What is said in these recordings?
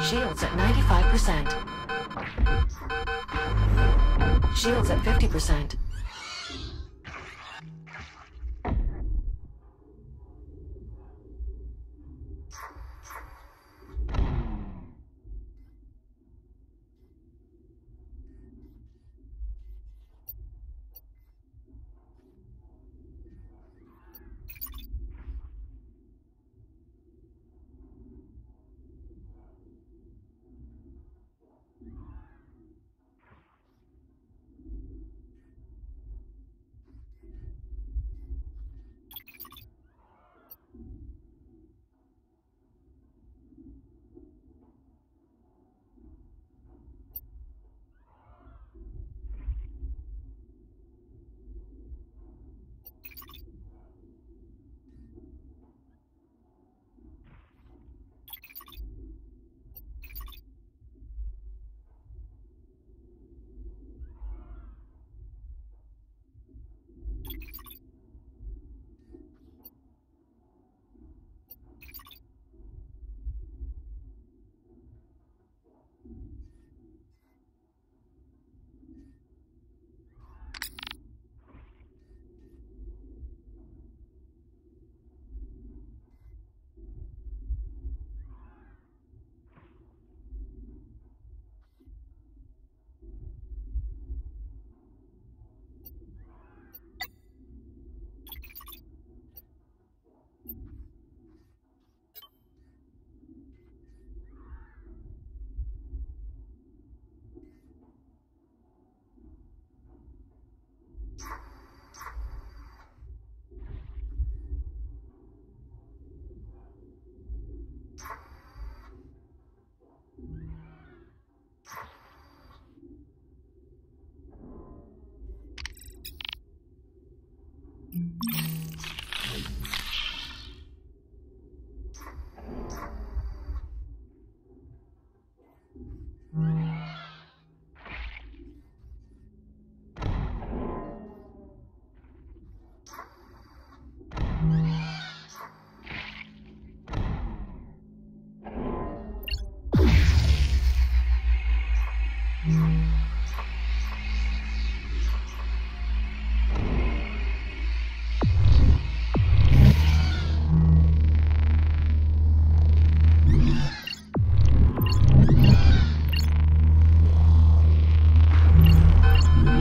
Shields at 95%. Shields at 50%.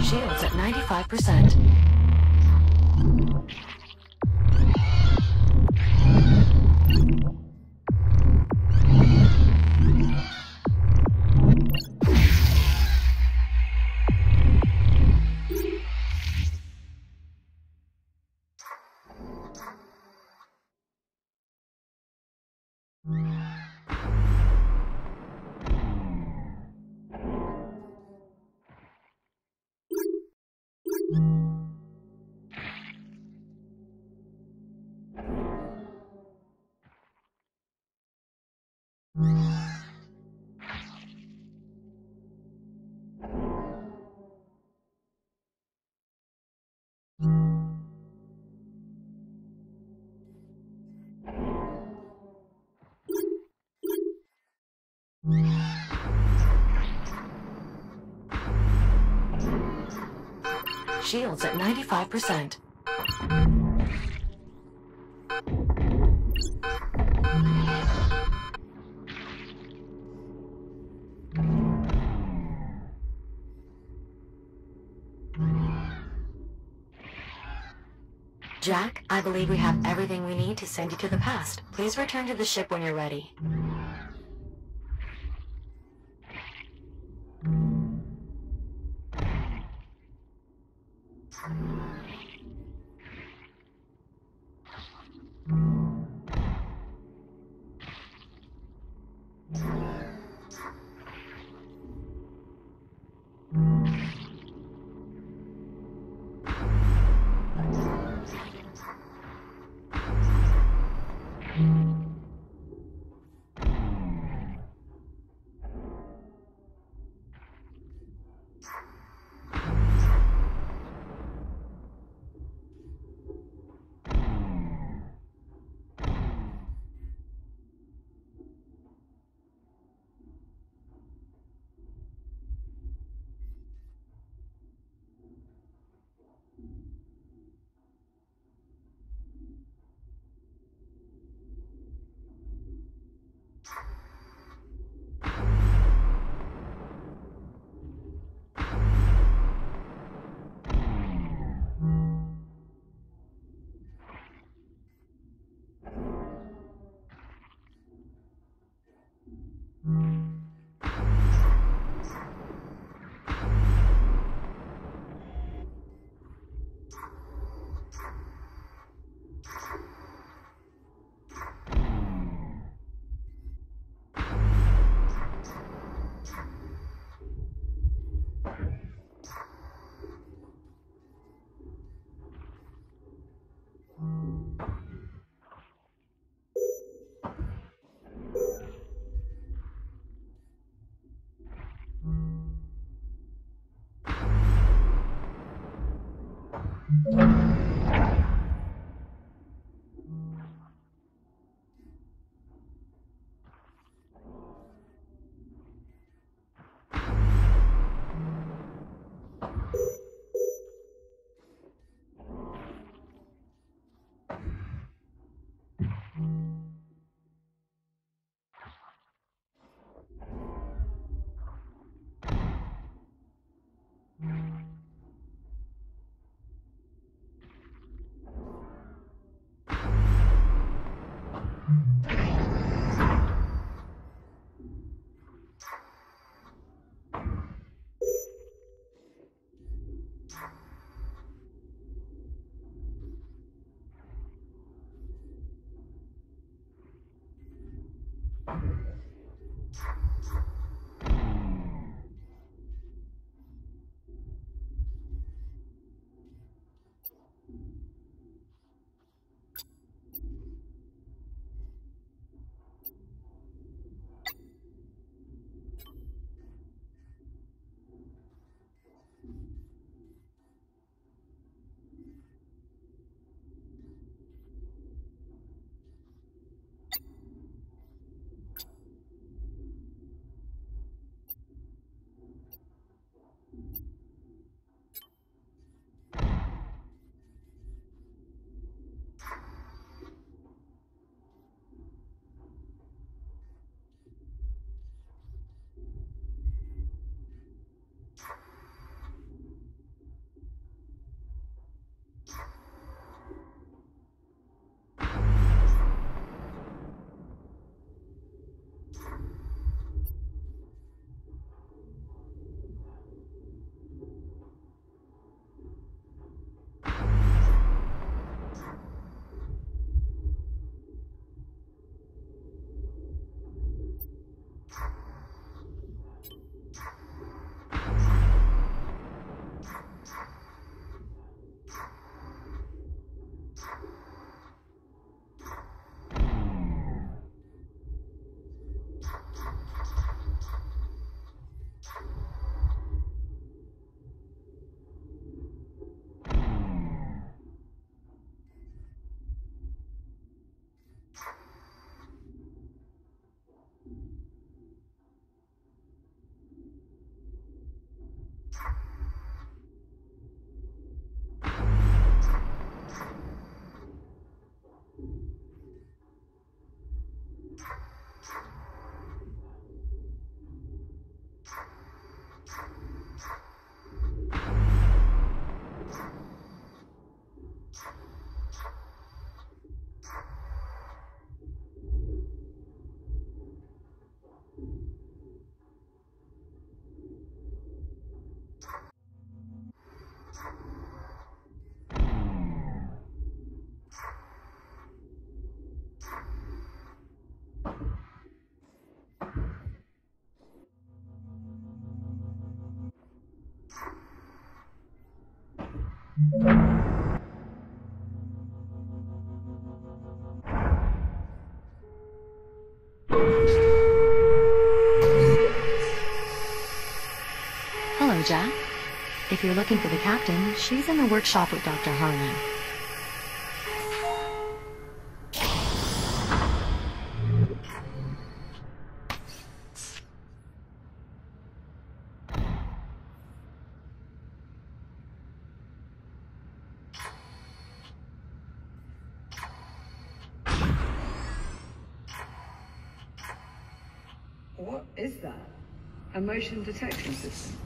Shields at 95%. Shields at 95%. Jack, I believe we have everything we need to send you to the past. Please return to the ship when you're ready. if you're looking for the captain, she's in the workshop with Dr. Harlan. What is that? A motion detection system?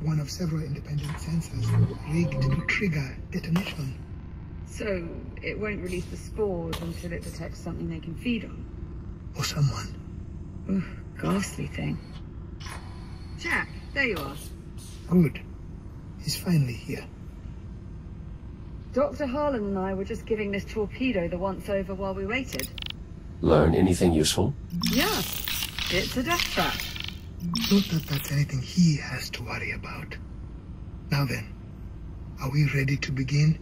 One of several independent sensors rigged to trigger detonation. So, it won't release the spores until it detects something they can feed on? Or someone. Ugh, ghastly thing. Jack, there you are. Good. He's finally here. Dr. Harlan and I were just giving this torpedo the once-over while we waited. Learn anything useful? Yeah, it's a death trap. Not that that's anything he has to worry about. Now then, are we ready to begin?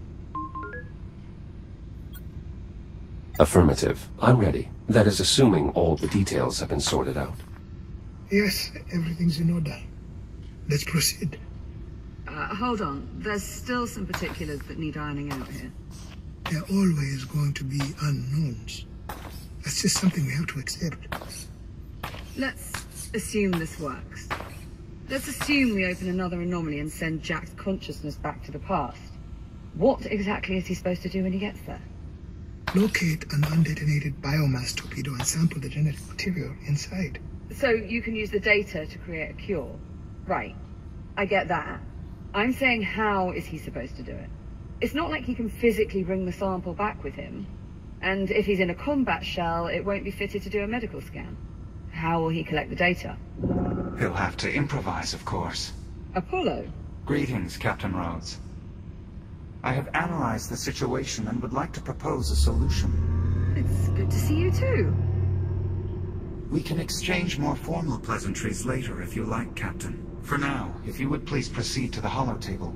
Affirmative. I'm ready. That is assuming all the details have been sorted out. Yes, everything's in order. Let's proceed. Hold on. There's still some particulars that need ironing out here. There are always going to be unknowns. That's just something we have to accept. Let's assume this works. Let's assume we open another anomaly and send Jack's consciousness back to the past. What exactly is he supposed to do when he gets there? Locate an undetonated biomass torpedo and sample the genetic material inside. So you can use the data to create a cure. Right. I get that. I'm saying, how is he supposed to do it? It's not like he can physically bring the sample back with him. And if he's in a combat shell, it won't be fitted to do a medical scan. How will he collect the data? He'll have to improvise, of course. Apollo? Greetings, Captain Rhodes. I have analyzed the situation and would like to propose a solution. It's good to see you too. We can exchange more formal pleasantries later if you like, Captain. For now, if you would please proceed to the holotable.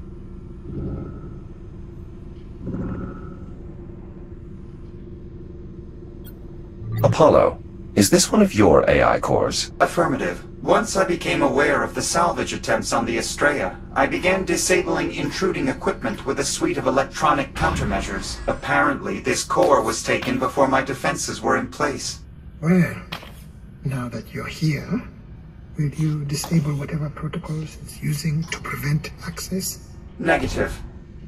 Apollo, is this one of your AI cores? Affirmative. Once I became aware of the salvage attempts on the Estrella, I began disabling intruding equipment with a suite of electronic countermeasures. Apparently, this core was taken before my defenses were in place. Well, now that you're here, will you disable whatever protocols it's using to prevent access? Negative.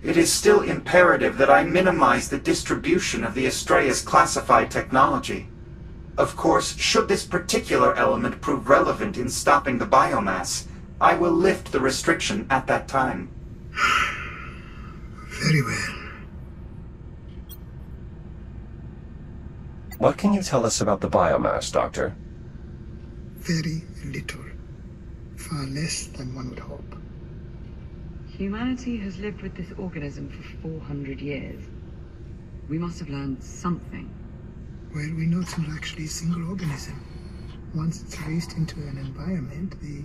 It is still imperative that I minimize the distribution of the Estrella's classified technology. Of course, should this particular element prove relevant in stopping the biomass, I will lift the restriction at that time. Very well. What can you tell us about the biomass, Doctor? Very little. Far less than one would hope. Humanity has lived with this organism for 400 years. We must have learned something. Well, we know it's not actually a single organism. Once it's raced into an environment, the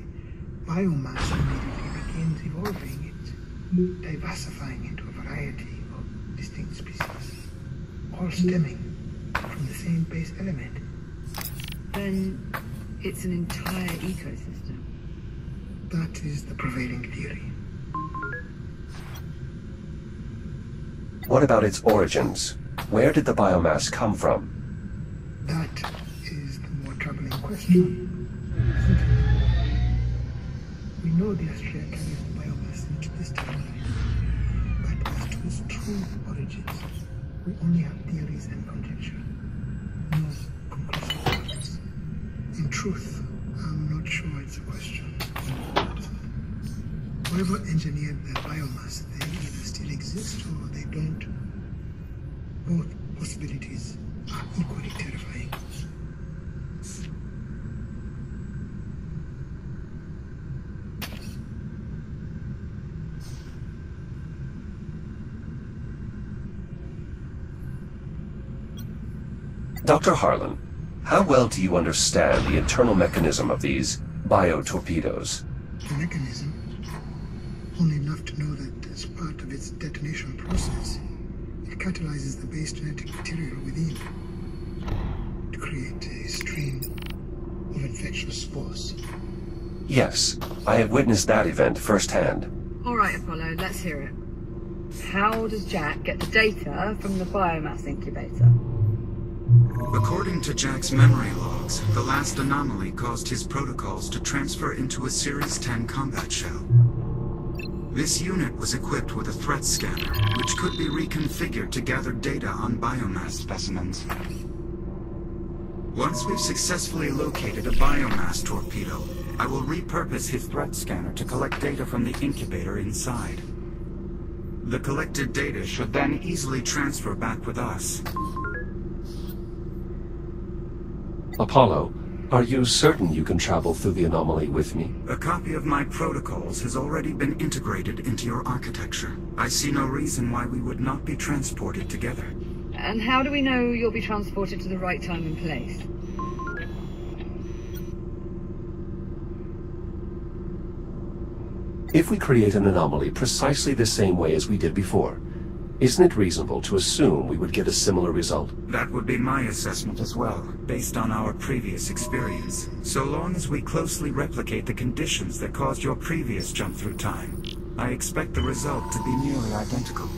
biomass immediately begins evolving it, diversifying into a variety of distinct species, all stemming from the same base element. Then it's an entire ecosystem. That is the prevailing theory. What about its origins? Where did the biomass come from? That is the more troubling question, isn't it? We know the Astrea carries the biomass into this timeline, but as to its true origins, we only have theories and conjecture, no conclusive facts. In truth, I'm not sure it's a question. Whoever engineered the biomass, they either still exist or they don't. Both possibilities are equally terrifying. Dr. Harlan, how well do you understand the internal mechanism of these biotorpedoes? The mechanism? Only enough to know that as part of its detonation process, it catalyzes the base genetic material within to create a stream of infectious spores. Yes, I have witnessed that event firsthand. All right, Apollo, let's hear it. How does Jack get the data from the biomass incubator? According to Jack's memory logs, the last anomaly caused his protocols to transfer into a Series 10 combat shell. This unit was equipped with a threat scanner, which could be reconfigured to gather data on biomass specimens. Once we've successfully located a biomass torpedo, I will repurpose his threat scanner to collect data from the incubator inside. The collected data should then easily transfer back with us. Apollo, are you certain you can travel through the anomaly with me? A copy of my protocols has already been integrated into your architecture. I see no reason why we would not be transported together. And how do we know you'll be transported to the right time and place? If we create an anomaly precisely the same way as we did before, isn't it reasonable to assume we would get a similar result? That would be my assessment as well, based on our previous experience. So long as we closely replicate the conditions that caused your previous jump through time, I expect the result to be nearly identical.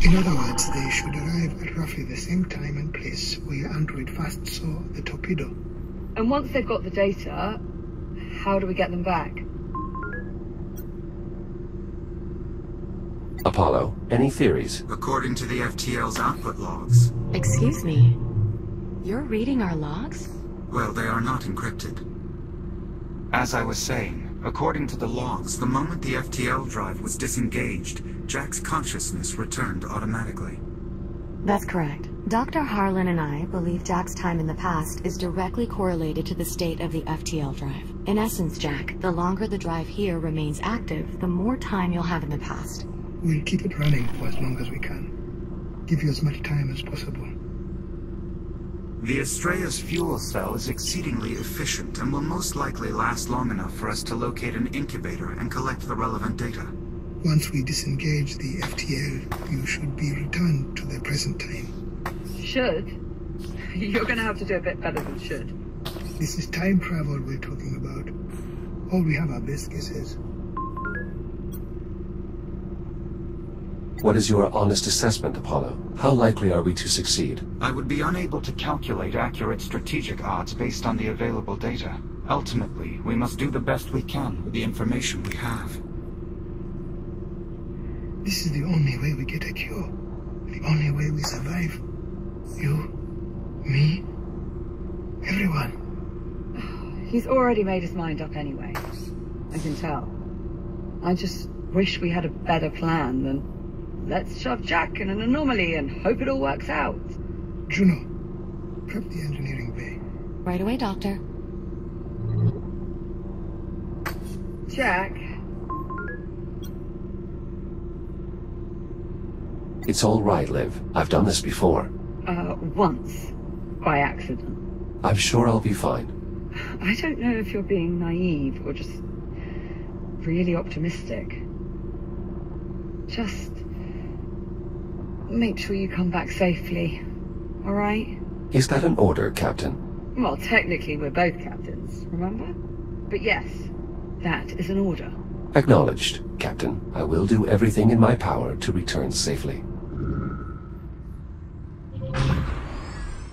In other words, they should arrive at roughly the same time and place where Android first saw the torpedo. And once they've got the data, how do we get them back? Apollo, any theories? According to the FTL's output logs. Excuse me. You're reading our logs? Well, they are not encrypted. As I was saying, according to the logs, the moment the FTL drive was disengaged, Jack's consciousness returned automatically. That's correct. Dr. Harlan and I believe Jack's time in the past is directly correlated to the state of the FTL drive. In essence, Jack, the longer the drive here remains active, the more time you'll have in the past. We'll keep it running for as long as we can. Give you as much time as possible. The Astrea's fuel cell is exceedingly efficient and will most likely last long enough for us to locate an incubator and collect the relevant data. Once we disengage the FTL, you should be returned to the present time. Should? You're gonna have to do a bit better than should. This is time travel we're talking about. All we have are best guesses. What is your honest assessment, Apollo? How likely are we to succeed? I would be unable to calculate accurate strategic odds based on the available data. Ultimately, we must do the best we can with the information we have. This is the only way we get a cure. The only way we survive. You, me, everyone. He's already made his mind up anyway. I can tell. I just wish we had a better plan than let's shove Jack in an anomaly and hope it all works out. Juno, prep the engineering bay. Right away, Doctor. Jack. It's all right, Liv. I've done this before. Once. By accident. I'm sure I'll be fine. I don't know if you're being naive or just really optimistic. Just make sure you come back safely, all right? Is that an order, Captain? Well, technically we're both captains, remember? But yes, that is an order. Acknowledged, Captain. I will do everything in my power to return safely.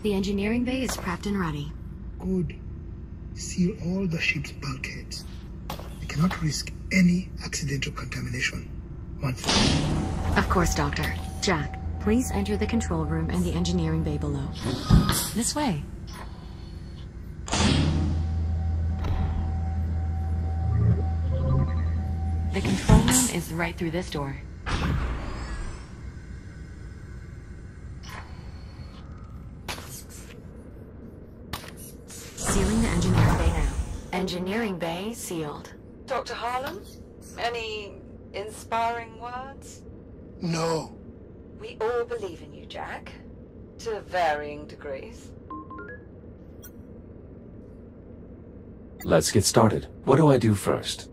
The engineering bay is prepped and ready. Good. Seal all the ship's bulkheads. We cannot risk any accidental contamination. Once. Of course, Doctor. Jack, please enter the control room and the engineering bay below. This way. The control room is right through this door. Sealing the engineering bay now. Engineering bay sealed. Dr. Harlan? Any inspiring words? No. We all believe in you, Jack. To varying degrees. Let's get started. What do I do first?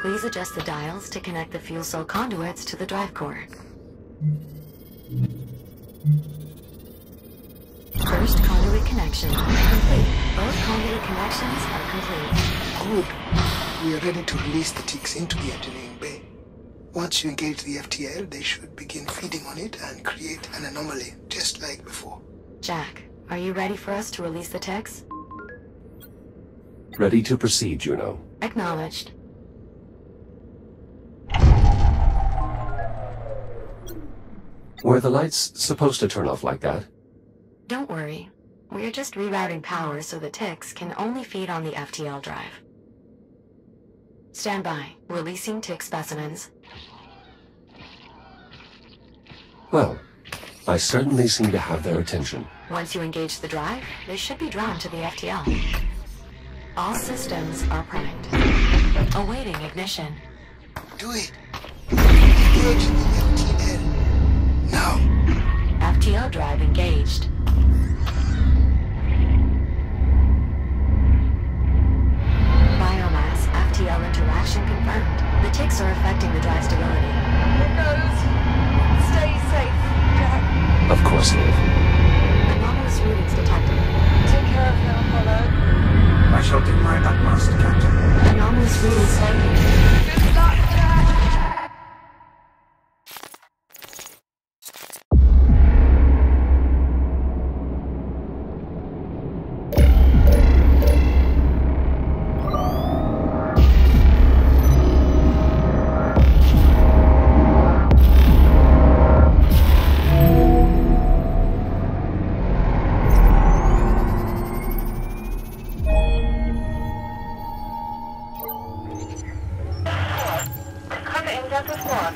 Please adjust the dials to connect the fuel cell conduits to the drive core. First conduit connection complete. Both conduit connections are complete. Good. We are ready to release the ticks into the engineering bay. Once you engage the FTL, they should begin feeding on it and create an anomaly, just like before. Jack, are you ready for us to release the ticks? Ready to proceed, Juno. Acknowledged. Were the lights supposed to turn off like that? Don't worry. We're just rerouting power so the ticks can only feed on the FTL drive. Stand by. Releasing tick specimens. Well, I certainly seem to have their attention. Once you engage the drive, they should be drawn to the FTL. All systems are primed. Awaiting ignition. Do it! Engage the FTL. Now! FTL drive engaged. Biomass FTL interaction confirmed. The ticks are affecting the drive stability. Here goes. Stay safe, Jack. Of course, Liv. Anomalous readings detected. Take care of him, Apollo. I shall do my utmost, Captain. Anomalous readings taken. Good luck, Jack. Delta Squad.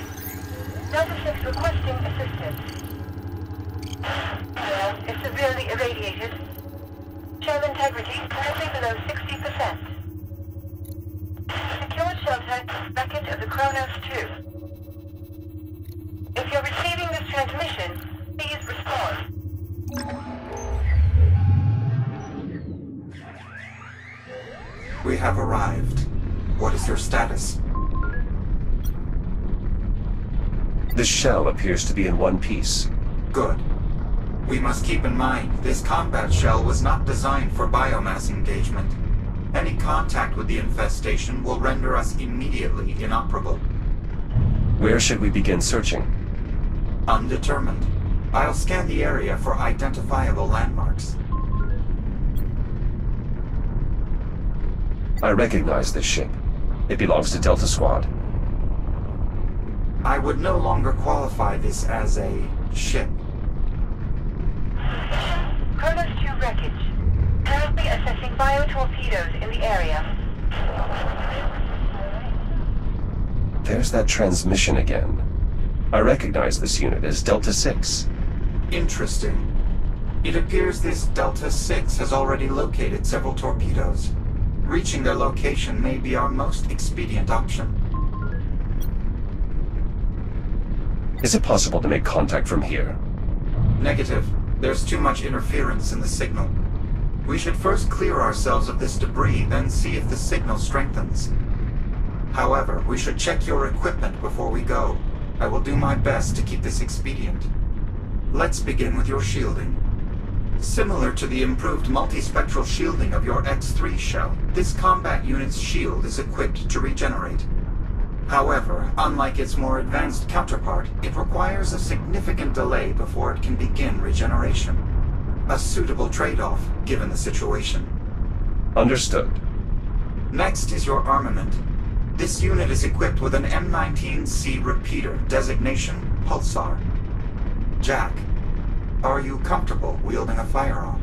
Delta 6 requesting assistance. Is severely irradiated. Shell integrity currently below 60%. Secured shelter, wreckage of the Kronos 2. If you're receiving this transmission, please respond. We have arrived. What is your status? This shell appears to be in one piece. Good. We must keep in mind, this combat shell was not designed for biomass engagement. Any contact with the infestation will render us immediately inoperable. Where should we begin searching? Undetermined. I'll scan the area for identifiable landmarks. I recognize this ship. It belongs to Delta Squad. I would no longer qualify this as a ship. Kronos 2 wreckage. Currently assessing biotorpedoes in the area. There's that transmission again. I recognize this unit as Delta 6. Interesting. It appears this Delta 6 has already located several torpedoes. Reaching their location may be our most expedient option. Is it possible to make contact from here? Negative. There's too much interference in the signal. We should first clear ourselves of this debris, then see if the signal strengthens. However, we should check your equipment before we go. I will do my best to keep this expedient. Let's begin with your shielding. Similar to the improved multispectral shielding of your X-3 shell, this combat unit's shield is equipped to regenerate. However, unlike its more advanced counterpart, it requires a significant delay before it can begin regeneration. A suitable trade-off, given the situation. Understood. Next is your armament. This unit is equipped with an M19C repeater, designation Pulsar. Jack, are you comfortable wielding a firearm?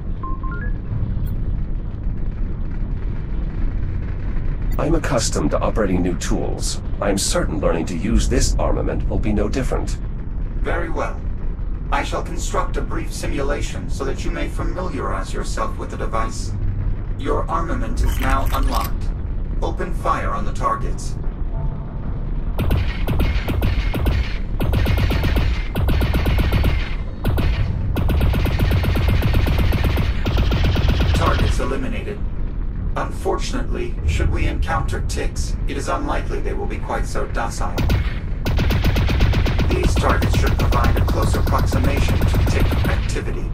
I'm accustomed to operating new tools. I'm certain learning to use this armament will be no different. Very well. I shall construct a brief simulation so that you may familiarize yourself with the device. Your armament is now unlocked. Open fire on the targets. Targets eliminated. Unfortunately, should we encounter ticks, it is unlikely they will be quite so docile. These targets should provide a close approximation to tick activity.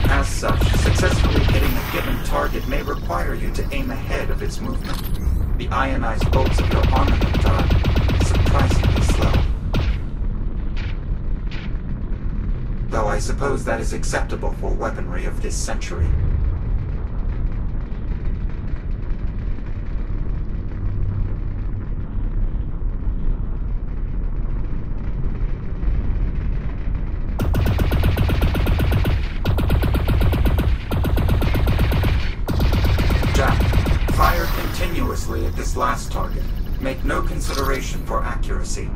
As such, successfully hitting a given target may require you to aim ahead of its movement. The ionized bolts of your armament are surprisingly slow. Though I suppose that is acceptable for weaponry of this century. At this last target. Make no consideration for accuracy.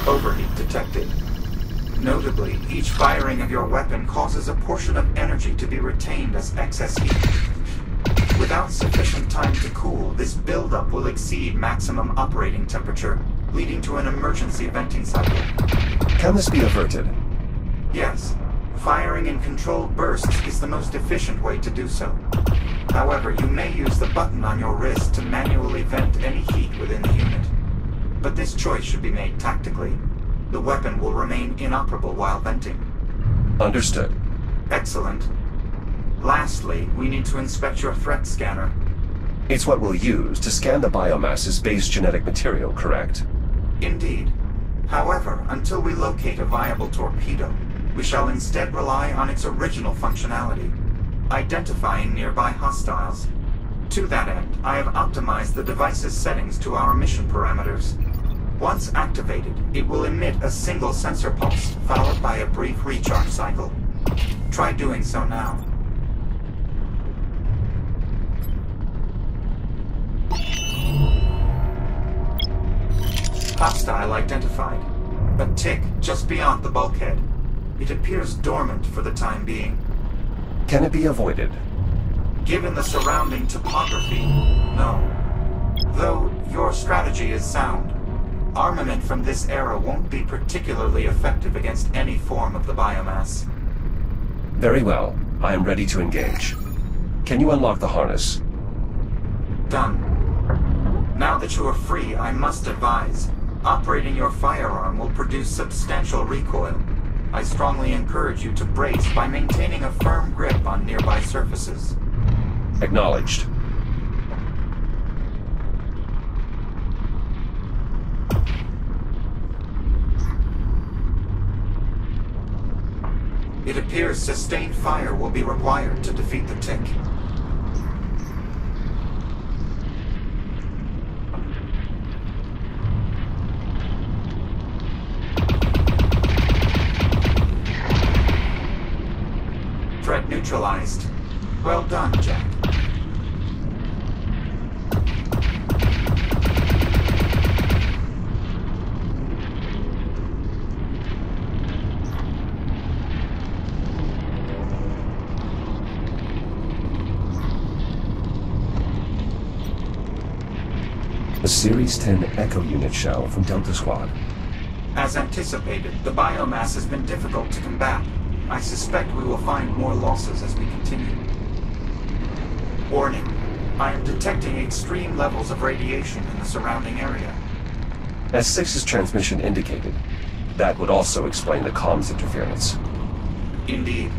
Overheat detected. Notably, each firing of your weapon causes a portion of energy to be retained as excess heat. Without sufficient time to cool, this buildup will exceed maximum operating temperature, leading to an emergency venting cycle. Can this be averted? Yes. Firing in controlled bursts is the most efficient way to do so. However, you may use the button on your wrist to manually vent any heat within the unit. But this choice should be made tactically. The weapon will remain inoperable while venting. Understood. Excellent. Lastly, we need to inspect your threat scanner. It's what we'll use to scan the biomass's base genetic material, correct? Indeed. However, until we locate a viable torpedo, we shall instead rely on its original functionality, identifying nearby hostiles. To that end, I have optimized the device's settings to our mission parameters. Once activated, it will emit a single sensor pulse, followed by a brief recharge cycle. Try doing so now. Hostile identified. A tick just beyond the bulkhead. It appears dormant for the time being. Can it be avoided? Given the surrounding topography, no. Though your strategy is sound, armament from this era won't be particularly effective against any form of the biomass. Very well. I am ready to engage. Can you unlock the harness? Done. Now that you are free, I must advise, operating your firearm will produce substantial recoil. I strongly encourage you to brace by maintaining a firm grip on nearby surfaces. Acknowledged. It appears sustained fire will be required to defeat the tick. Threat neutralized. Well done, Jack. A Series 10 Echo Unit shell from Delta Squad. As anticipated, the biomass has been difficult to combat. I suspect we will find more losses as we continue. Warning. I am detecting extreme levels of radiation in the surrounding area. As 6's transmission indicated, that would also explain the comms interference. Indeed.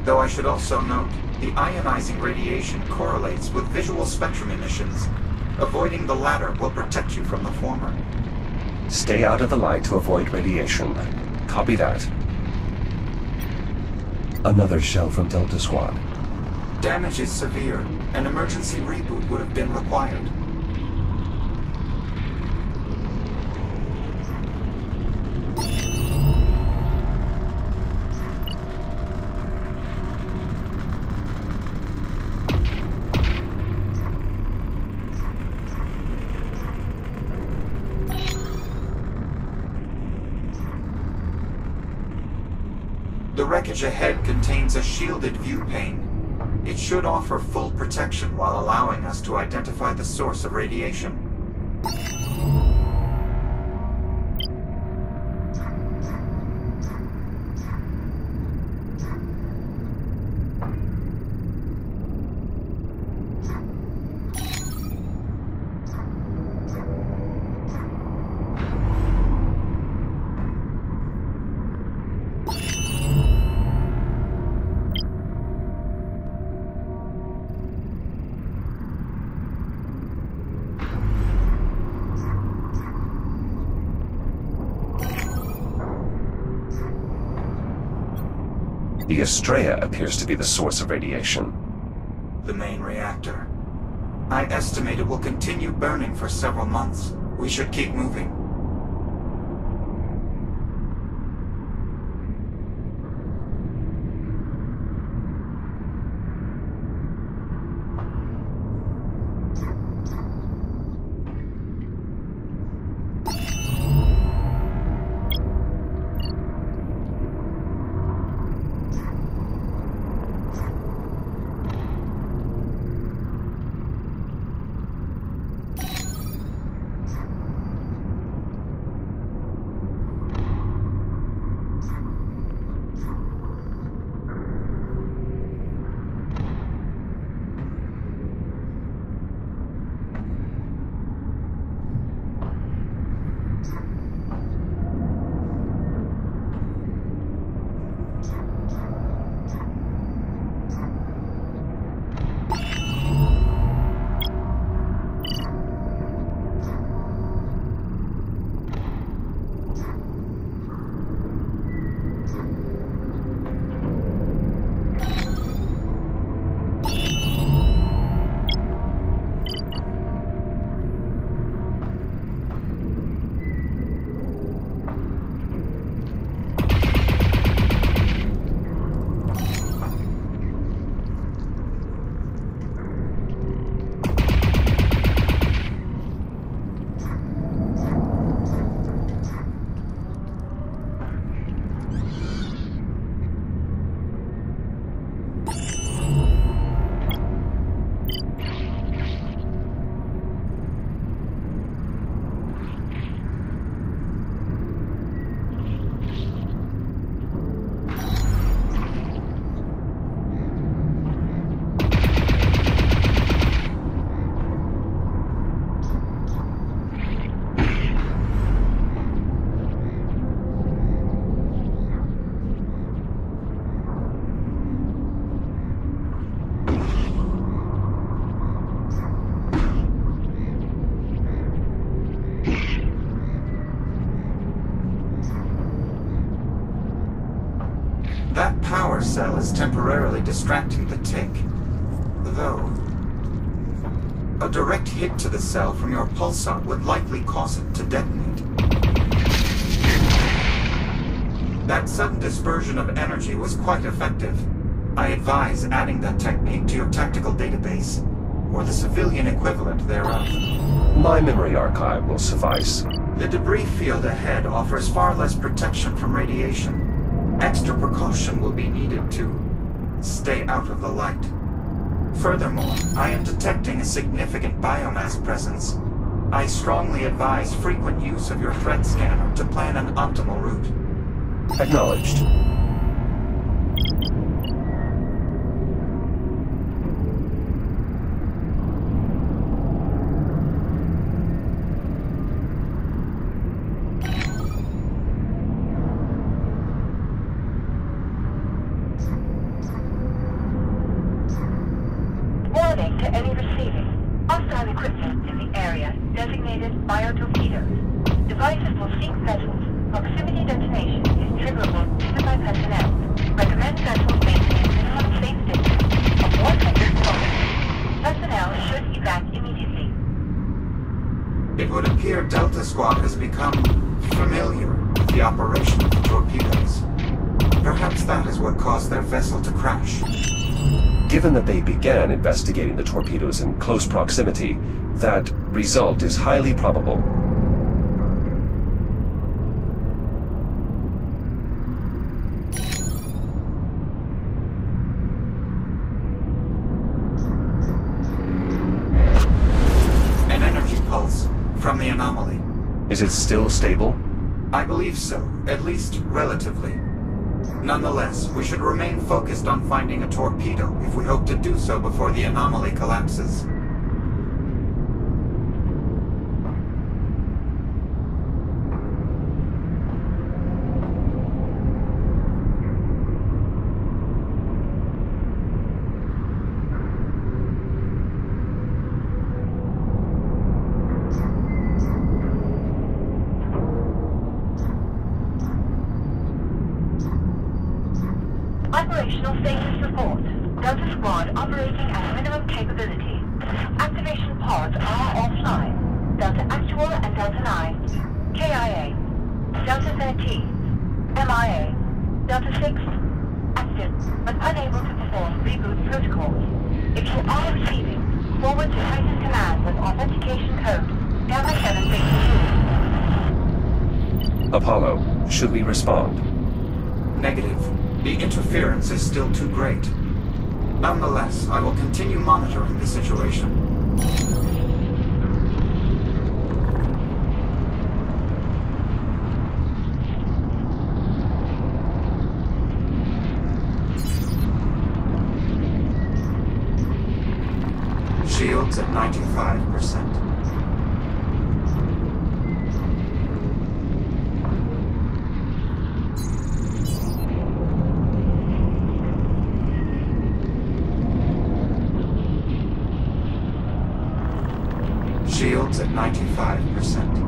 Though I should also note, the ionizing radiation correlates with visual spectrum emissions. Avoiding the latter will protect you from the former. Stay out of the light to avoid radiation. Copy that. Another shell from Delta Squad. Damage is severe. An emergency reboot would have been required. The wreckage ahead contains a shielded view pane. It should offer full protection while allowing us to identify the source of radiation. The Estrella appears to be the source of radiation. The main reactor. I estimate it will continue burning for several months. We should keep moving. That power cell is temporarily distracting the tick. Though, a direct hit to the cell from your pulsar would likely cause it to detonate. That sudden dispersion of energy was quite effective. I advise adding that technique to your tactical database, or the civilian equivalent thereof. My memory archive will suffice. The debris field ahead offers far less protection from radiation. Extra precaution will be needed to stay out of the light. Furthermore, I am detecting a significant biomass presence. I strongly advise frequent use of your threat scanner to plan an optimal route. Acknowledged. Warning to any receiving. Hostile equipment in the area designated biotorpedoes. Devices will seek vessels. Proximity detonation is triggerable even by personnel. Recommend vessels maintain minimum safe distance of 100 kilometers. Personnel should evac immediately. It would appear Delta Squad has become familiar with the operation of the torpedoes. Perhaps that is what caused their vessel to crash. Given that they began investigating the torpedoes in close proximity, that result is highly probable. An energy pulse from the anomaly. Is it still stable? I believe so, at least relatively. Nonetheless, we should remain focused on finding a torpedo if we hope to do so before the anomaly collapses. Operation Operational status report. Delta Squad operating at minimum capability. Activation pods are offline. Delta Actual and Delta 9. KIA. Delta 13. MIA. Delta 6. Active, but unable to perform reboot protocols. If you are receiving, forward to Titan Command with authentication code Gamma 762. Apollo, should we respond? Negative. The interference is still too great. Nonetheless, I will continue monitoring the situation. Shields at 95%. Shields at 95%.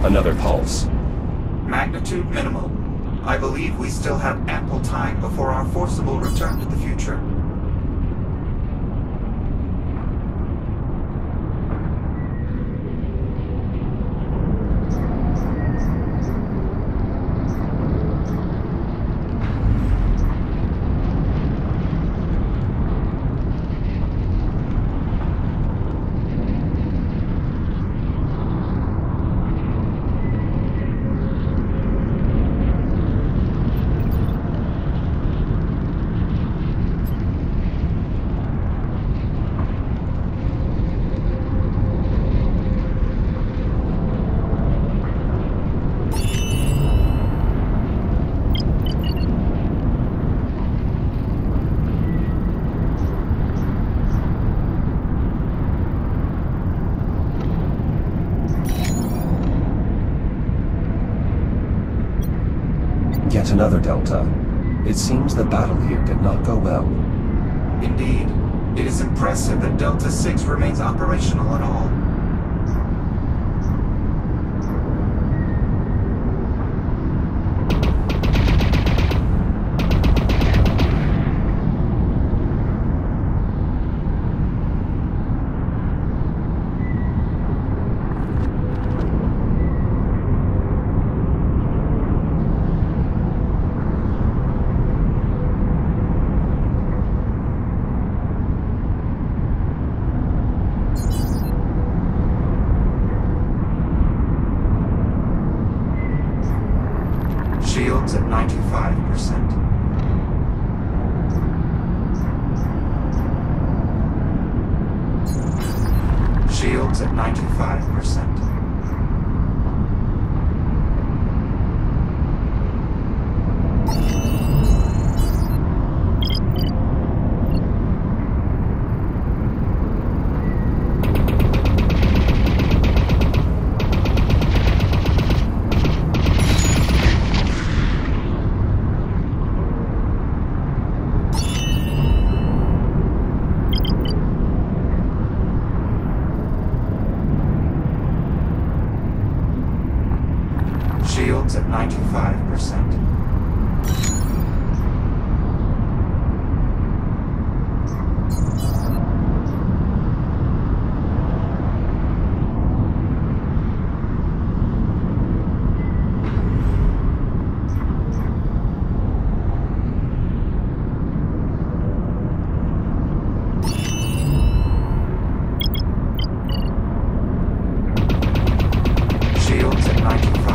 Another pulse. Magnitude minimal. I believe we still have ample time before our forcible return to the future. Yet another Delta. It seems the battle here did not go well. Indeed. It is impressive that Delta 6 remains operational at all. Shields at 95%. Shields at 95%. Shields at 95%. Shields at 95%.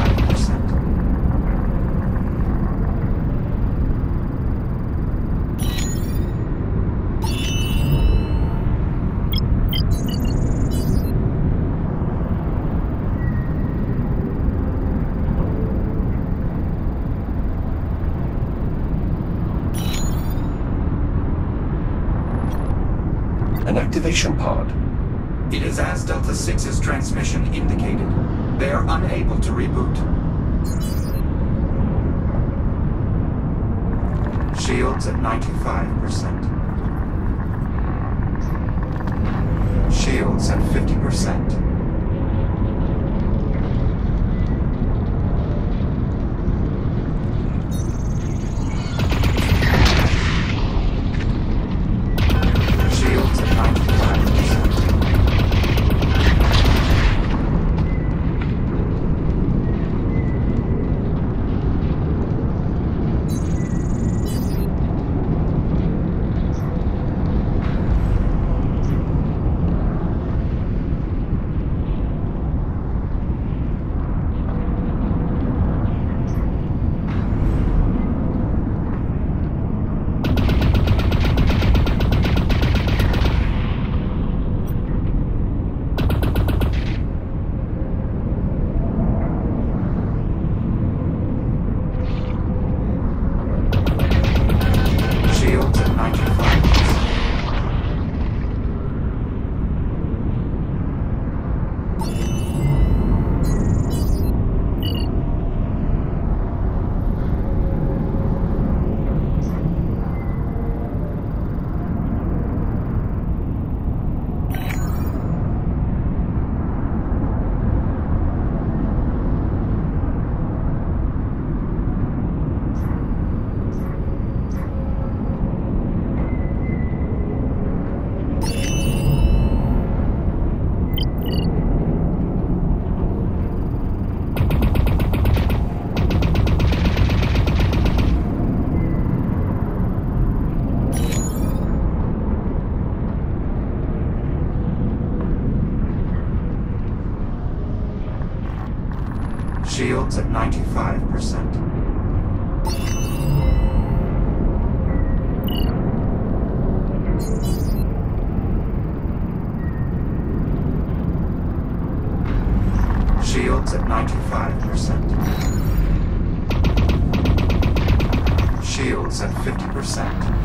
An activation pod. It is as Delta 6's transmission indicated. They are unable to reboot. Shields at 95%. Shields at 50%. Shields at 95%. Shields at 95%. Shields at 95%. Shields at 95%. Shields at 50%.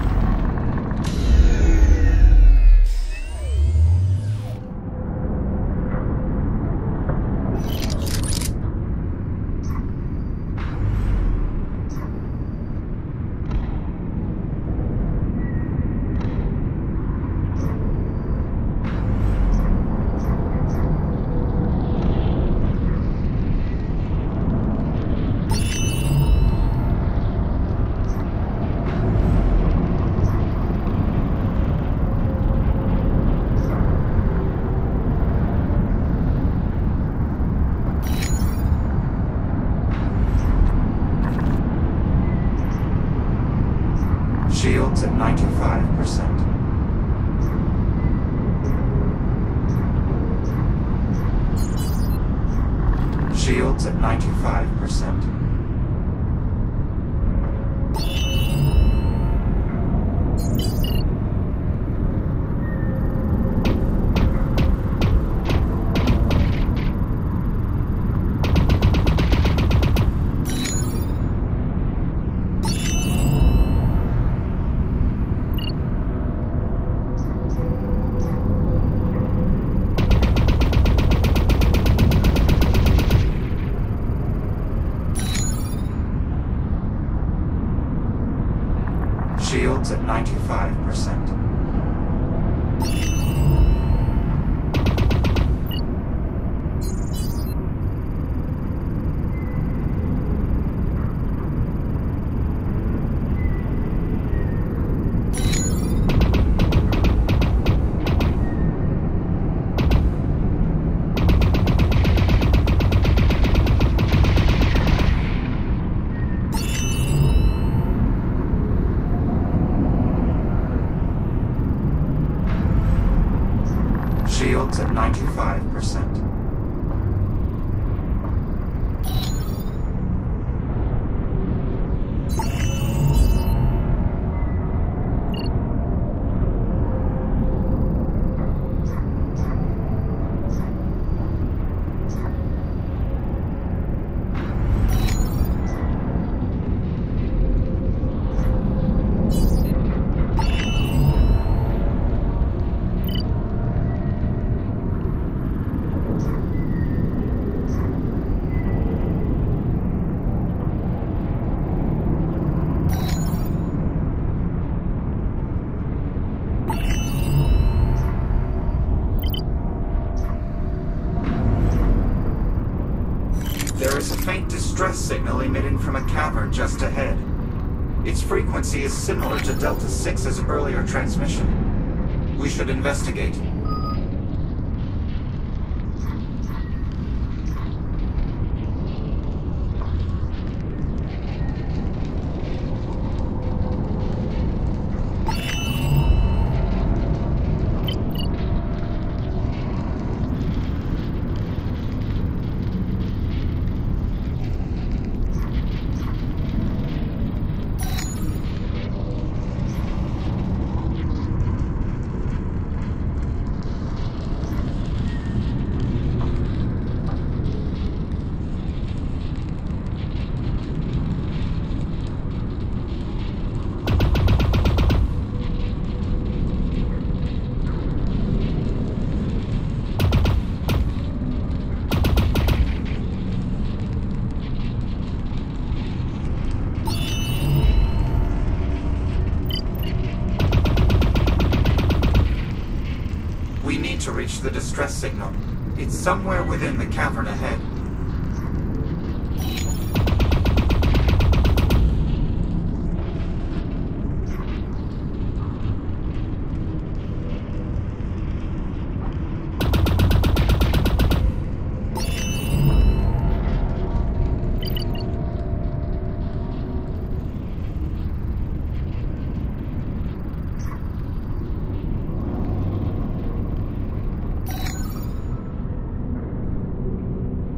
Shields at 95%. Shields at 95%. Shields at 95%. Shields at 95%. There's a faint distress signal emitting from a cavern just ahead. Its frequency is similar to Delta 6's earlier transmission. We should investigate. To reach the distress signal. It's somewhere within the cavern ahead.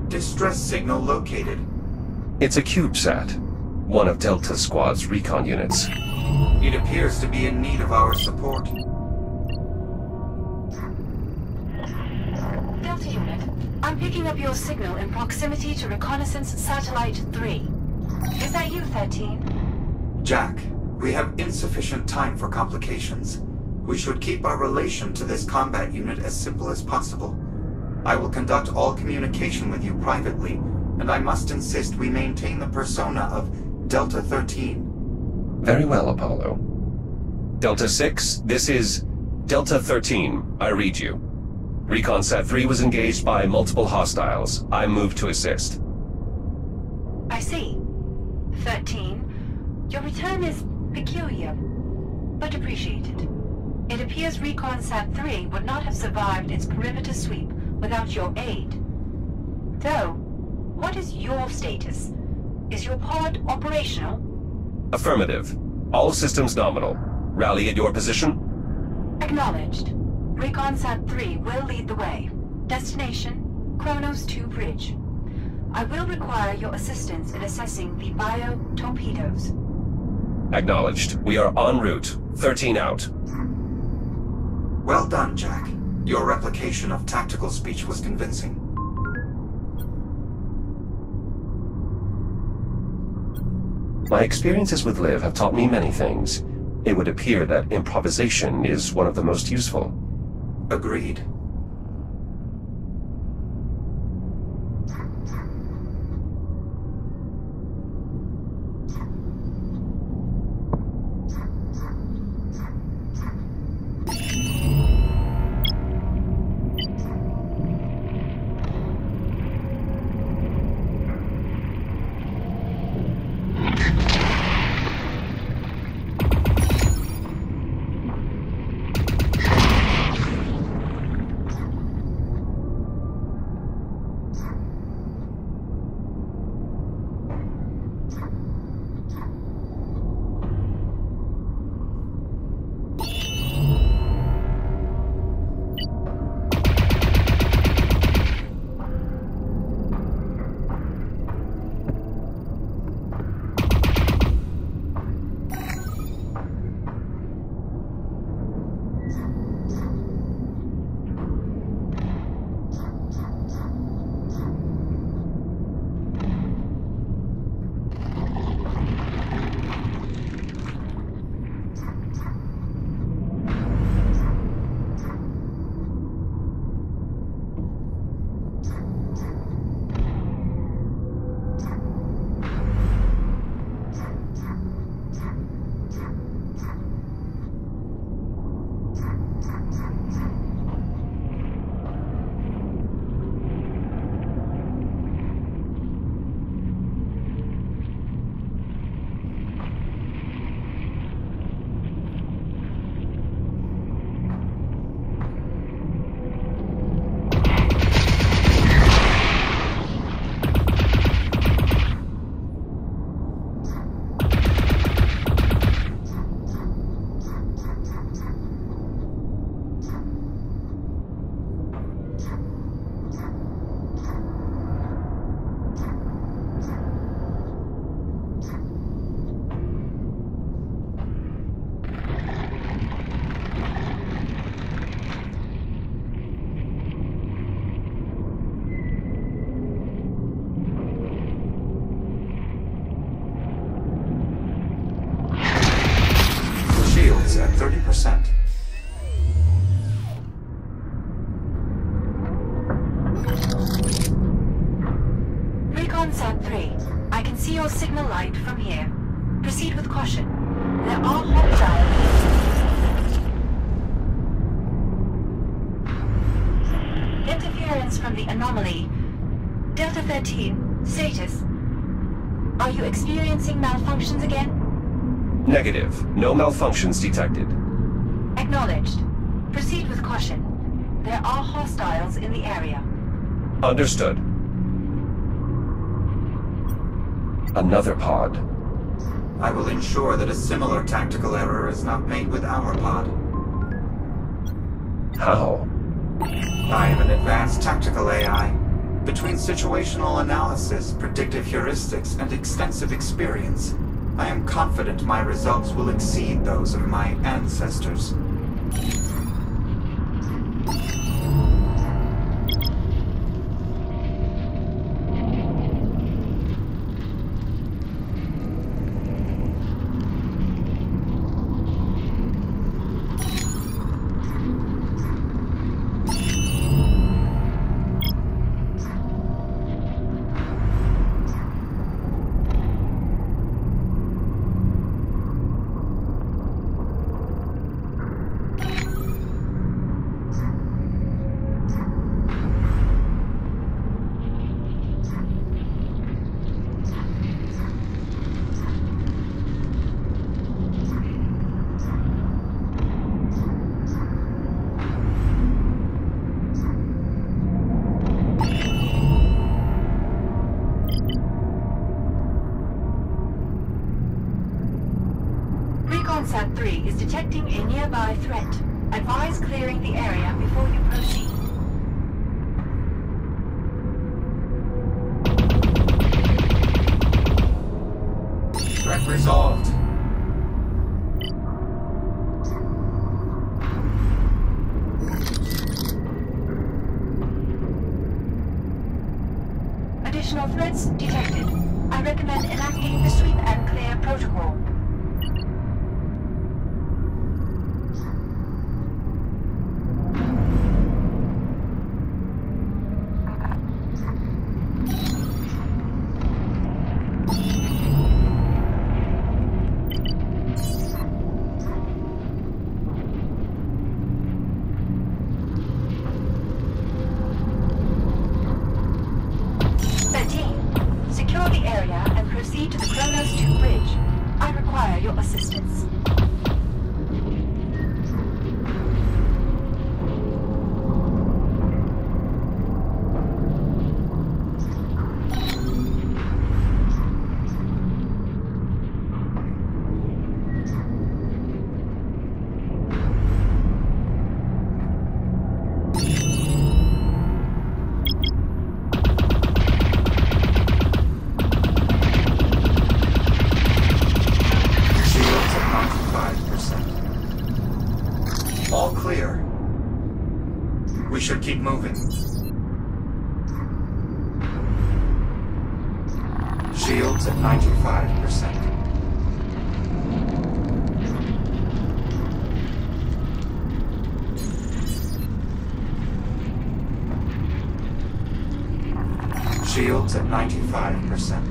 Distress signal located. It's a CubeSat, one of Delta Squad's recon units. It appears to be in need of our support. Delta Unit, I'm picking up your signal in proximity to Reconnaissance Satellite 3. Is that you, 13? Jack, we have insufficient time for complications. We should keep our relation to this combat unit as simple as possible. I will conduct all communication with you privately, and I must insist we maintain the persona of Delta 13. Very well, Apollo. Delta 6, this is Delta 13. I read you. ReconSat 3 was engaged by multiple hostiles. I moved to assist. I see. 13, your return is peculiar, but appreciated. It appears ReconSat 3 would not have survived its perimeter sweep without your aid. Though, what is your status? Is your pod operational? Affirmative. All systems nominal. Rally at your position? Acknowledged. ReconSat 3 will lead the way. Destination, Kronos 2 Bridge. I will require your assistance in assessing the bio-torpedoes. Acknowledged. We are en route. 13 out. Well done, Jack. Your replication of tactical speech was convincing. My experiences with Liv have taught me many things. It would appear that improvisation is one of the most useful. Agreed. Shields at 30%. Recon Sat 3. I can see your signal light from here. Proceed with caution. There are hostiles. Interference from the anomaly. Delta 13. Status. Are you experiencing malfunctions again? Negative. No malfunctions detected. Acknowledged. Proceed with caution. There are hostiles in the area. Understood. Another pod. I will ensure that a similar tactical error is not made with our pod. How? I am an advanced tactical AI. Between situational analysis, predictive heuristics, and extensive experience, I am confident my results will exceed those of my ancestors. Sat 3 is detecting a nearby threat. Advise clearing the area before you proceed. Threat resolved. Additional threats detected. I recommend enacting the sweep and clear protocol. Secure the area and proceed to the Kronos 2 bridge. I require your assistance. All clear. We should keep moving. Shields at 95%. Shields at 95%.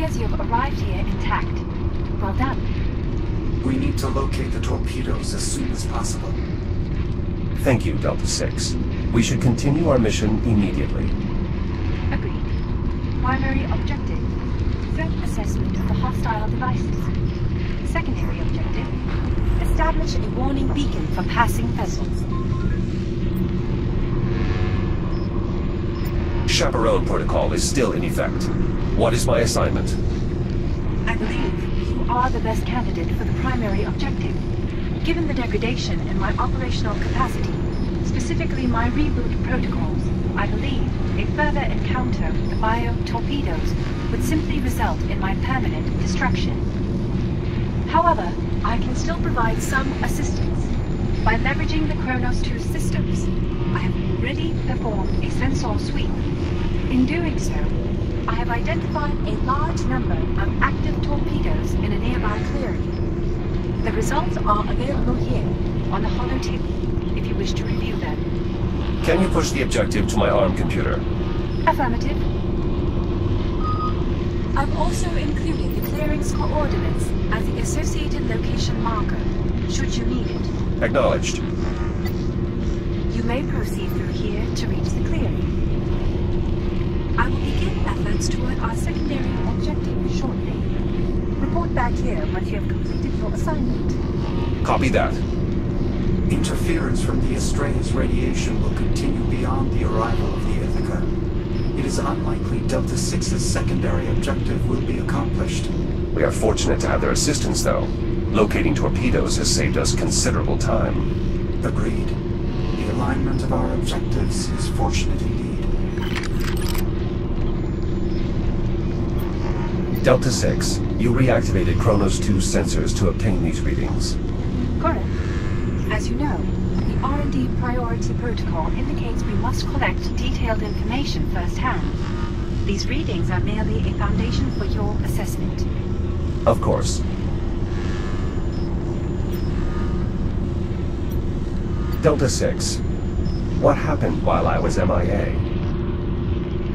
appears you've arrived here intact. Well done. We need to locate the torpedoes as soon as possible. Thank you, Delta 6. We should continue our mission immediately. Agreed. Primary objective: threat assessment of the hostile devices. Secondary objective: establish a warning beacon for passing vessels. Chaperone protocol is still in effect. What is my assignment? I believe you are the best candidate for the primary objective. Given the degradation in my operational capacity, specifically my reboot protocols, I believe a further encounter with the bio-torpedoes would simply result in my permanent destruction. However, I can still provide some assistance. By leveraging the Kronos 2 systems, I have already performed a sensor sweep. In doing so, I have identified a large number of active torpedoes in a nearby clearing. The results are available here on the holotape if you wish to review them. Can you push the objective to my ARM computer? Affirmative. I've also included the clearing's coordinates as the associated location marker, should you need it. Acknowledged. You may proceed through here to reach the clearing. I will begin efforts toward our secondary objective shortly. Report back here once you have completed your assignment. Copy that. Interference from the Astrea's radiation will continue beyond the arrival of the Ithaca. It is unlikely Delta 6's secondary objective will be accomplished. We are fortunate to have their assistance, though. Locating torpedoes has saved us considerable time. Agreed. The alignment of our objectives is fortunate indeed. Delta 6, you reactivated Kronos 2 sensors to obtain these readings. Correct. As you know, the R&D priority protocol indicates we must collect detailed information firsthand. These readings are merely a foundation for your assessment. Of course. Delta 6, what happened while I was MIA?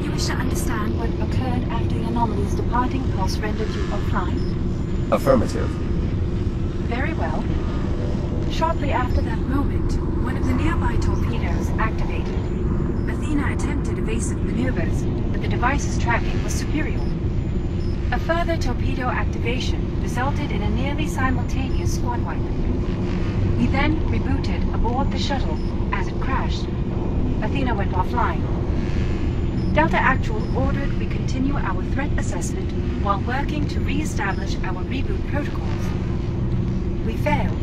You wish to understand what occurred after the anomaly's departing pulse rendered you offline? Affirmative. Very well. Shortly after that moment, one of the nearby torpedoes activated. Athena attempted evasive maneuvers, but the device's tracking was superior. A further torpedo activation resulted in a nearly simultaneous squad wipe. We then rebooted aboard the shuttle as it crashed. Athena went offline. Delta Actual ordered we continue our threat assessment while working to re-establish our reboot protocols. We failed.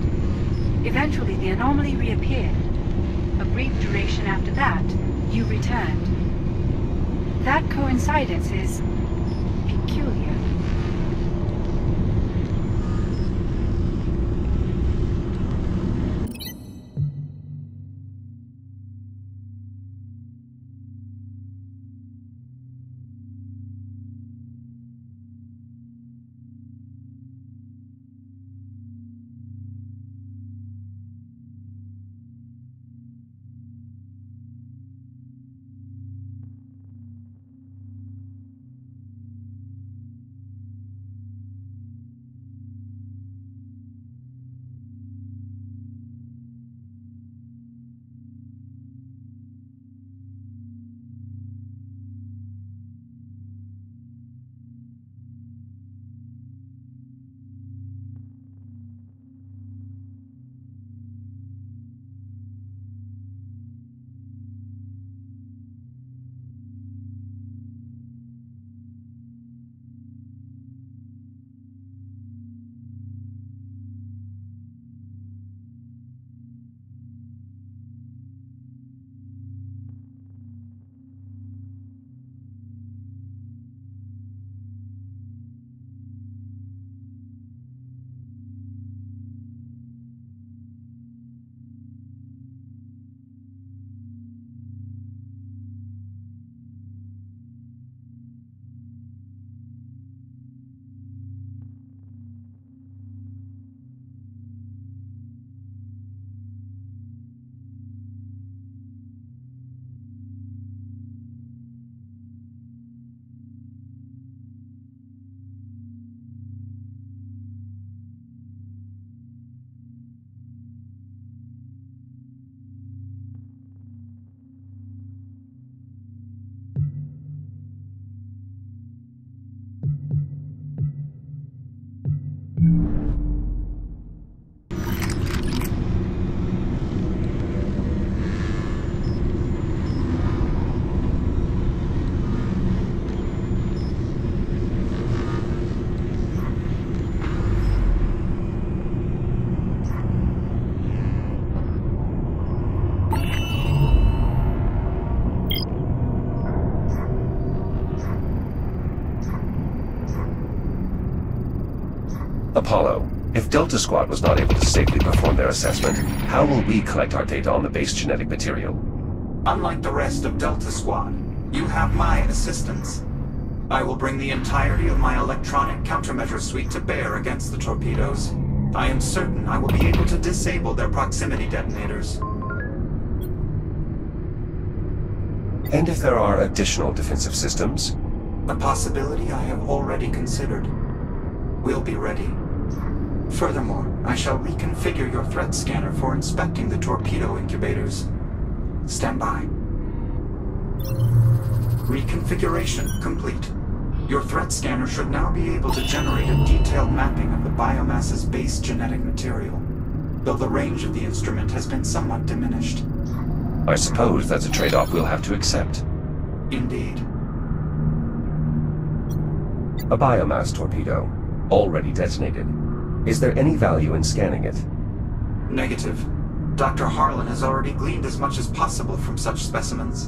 Eventually, the anomaly reappeared. A brief duration after that, you returned. That coincidence is peculiar. Apollo, if Delta Squad was not able to safely perform their assessment, how will we collect our data on the base genetic material? Unlike the rest of Delta Squad, you have my assistance. I will bring the entirety of my electronic countermeasure suite to bear against the torpedoes. I am certain I will be able to disable their proximity detonators. And if there are additional defensive systems? A possibility I have already considered. We'll be ready. Furthermore, I shall reconfigure your threat scanner for inspecting the torpedo incubators. Stand by. Reconfiguration complete. Your threat scanner should now be able to generate a detailed mapping of the biomass's base genetic material, though the range of the instrument has been somewhat diminished. I suppose that's a trade-off we'll have to accept. Indeed. A biomass torpedo, already detonated. Is there any value in scanning it? Negative. Dr. Harlan has already gleaned as much as possible from such specimens.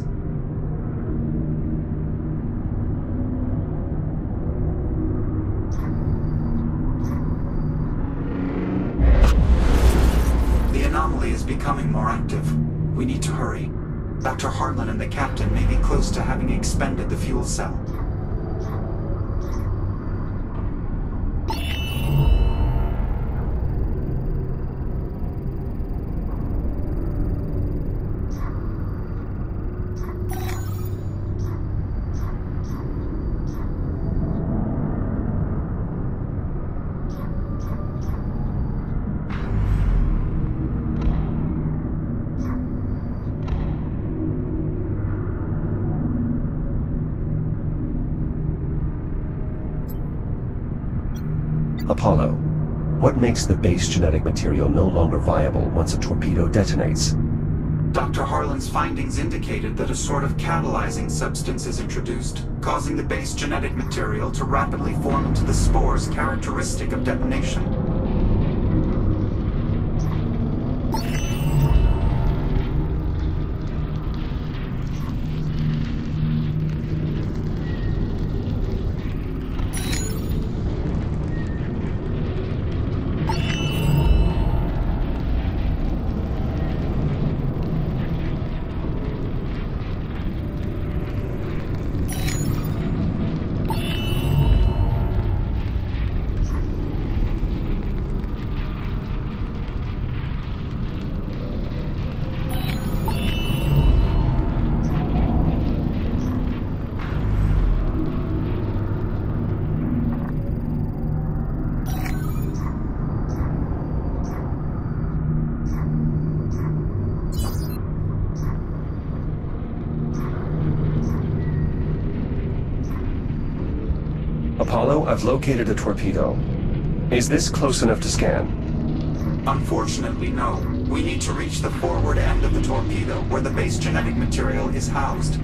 The anomaly is becoming more active. We need to hurry. Dr. Harlan and the captain may be close to having expended the fuel cell. Apollo, what makes the base genetic material no longer viable once a torpedo detonates? Dr. Harlan's findings indicated that a sort of catalyzing substance is introduced, causing the base genetic material to rapidly form into the spores characteristic of detonation. Apollo, I've located a torpedo. Is this close enough to scan? Unfortunately, no. We need to reach the forward end of the torpedo, where the base genetic material is housed.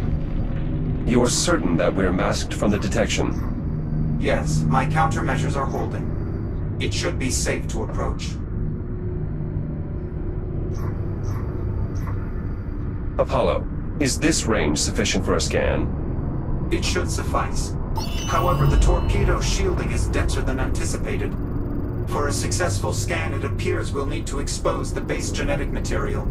You're certain that we're masked from the detection? Yes, my countermeasures are holding. It should be safe to approach. Apollo, is this range sufficient for a scan? It should suffice. However, the torpedo shielding is denser than anticipated. For a successful scan, it appears we'll need to expose the base genetic material.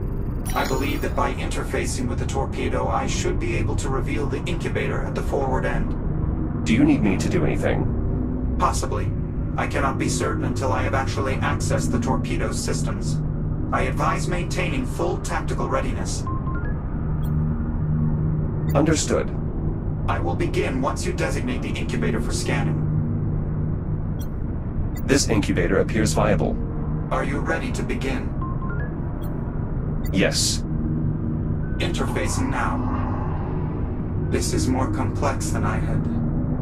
I believe that by interfacing with the torpedo, I should be able to reveal the incubator at the forward end. Do you need me to do anything? Possibly. I cannot be certain until I have actually accessed the torpedo's systems. I advise maintaining full tactical readiness. Understood. I will begin once you designate the incubator for scanning. This incubator appears viable. Are you ready to begin? Yes. Interfacing now. This is more complex than I had.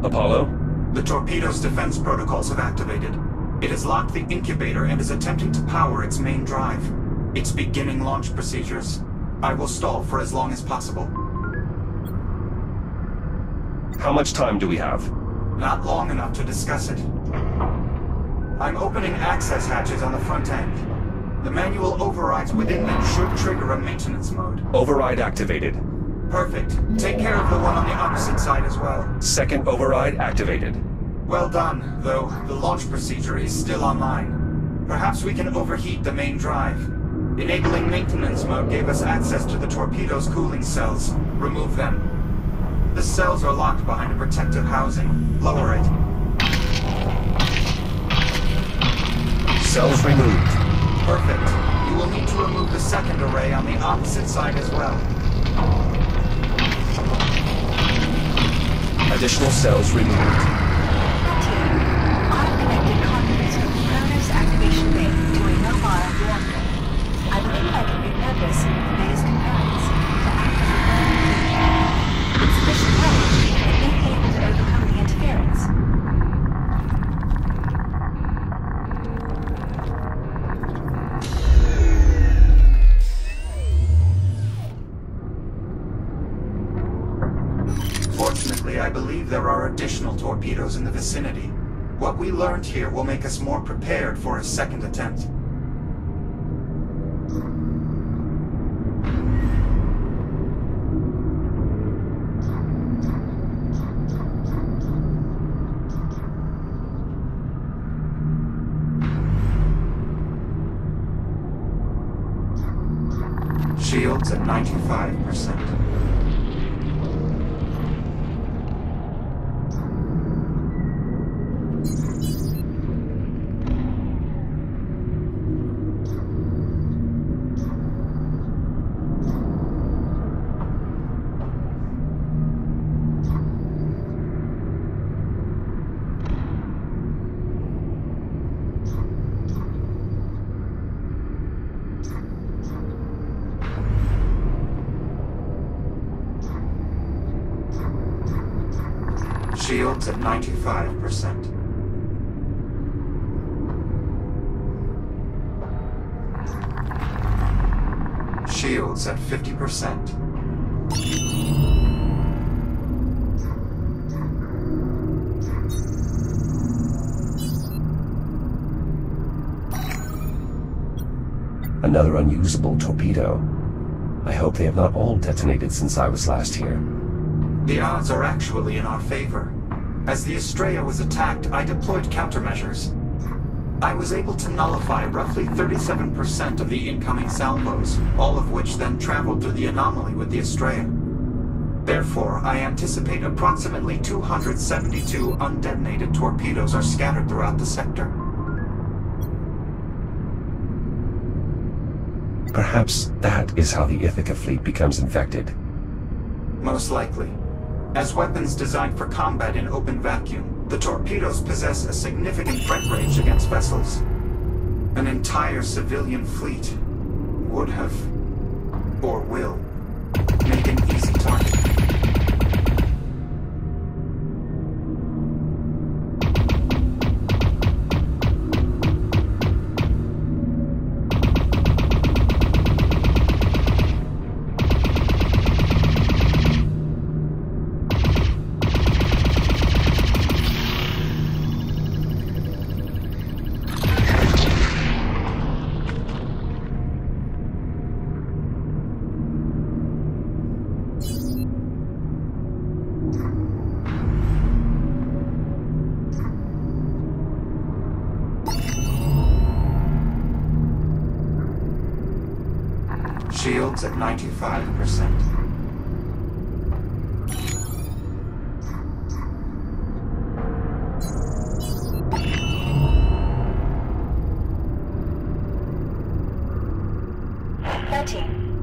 Apollo? The torpedo's defense protocols have activated. It has locked the incubator and is attempting to power its main drive. It's beginning launch procedures. I will stall for as long as possible. How much time do we have? Not long enough to discuss it. I'm opening access hatches on the front end. The manual overrides within them should trigger a maintenance mode. Override activated. Perfect. Take care of the one on the opposite side as well. Second override activated. Well done, though the launch procedure is still online. Perhaps we can overheat the main drive. Enabling maintenance mode gave us access to the torpedo's cooling cells. Remove them. The cells are locked behind a protective housing. Lower it. Cells removed. Perfect. You will need to remove the second array on the opposite side as well. Additional cells removed. I've connected conduits from the Kronos activation bay to a mobile reactor. I believe I can repurpose the bay's components to act as a burning station. With sufficient power, it may be able to overcome the interference. Fortunately, I believe there are additional torpedoes in the vicinity. What we learned here will make us more prepared for a second attempt. Shields at 95%. Shields at 95%. Shields at 50%. Another unusable torpedo. I hope they have not all detonated since I was last here. The odds are actually in our favor. As the Estrella was attacked, I deployed countermeasures. I was able to nullify roughly 37% of the incoming salvos, all of which then traveled through the anomaly with the Estrella. Therefore, I anticipate approximately 272 undetonated torpedoes are scattered throughout the sector. Perhaps that is how the Ithaca fleet becomes infected. Most likely. As weapons designed for combat in open vacuum, the torpedoes possess a significant threat range against vessels. An entire civilian fleet would have, or will, make an easy target. Shields at 95%.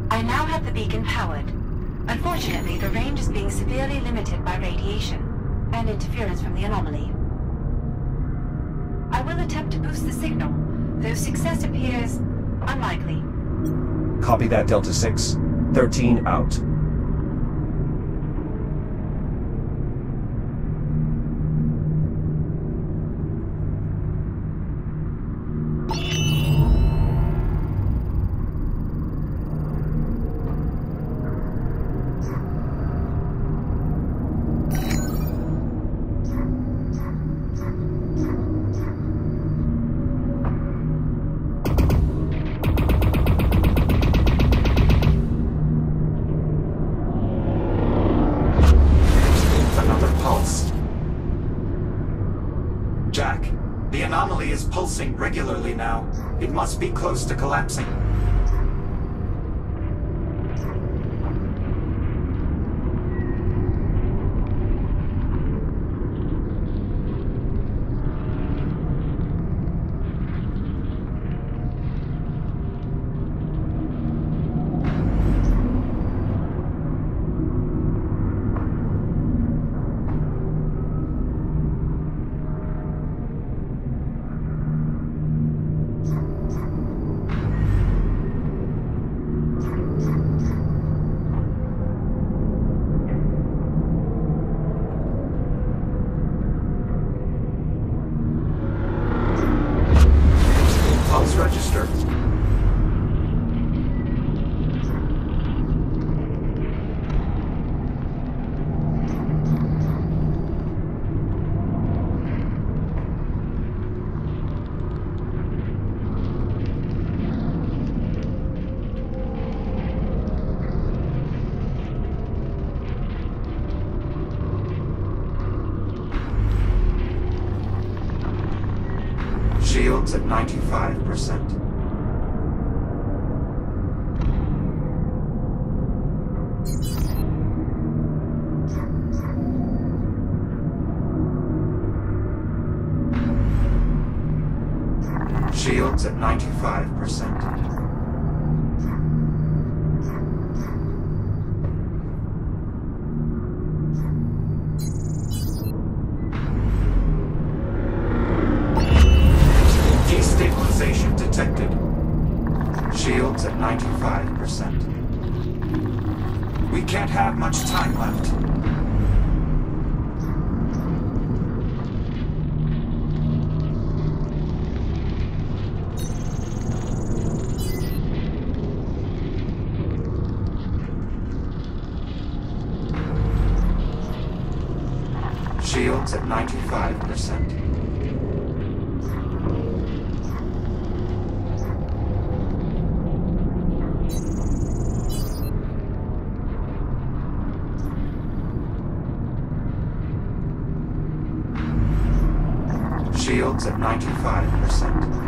I now have the beacon powered. Unfortunately, the range is being severely limited by radiation and interference from the anomaly. I will attempt to boost the signal, though success appears unlikely. Copy that, Delta 6. 13 out. Jack, the anomaly is pulsing regularly now. It must be close to collapsing. Register. Shields at 95%. Shields at 95%. Destabilization detected. Shields at 95%. We can't have much time left. Shields at 95%. Shields at 95%.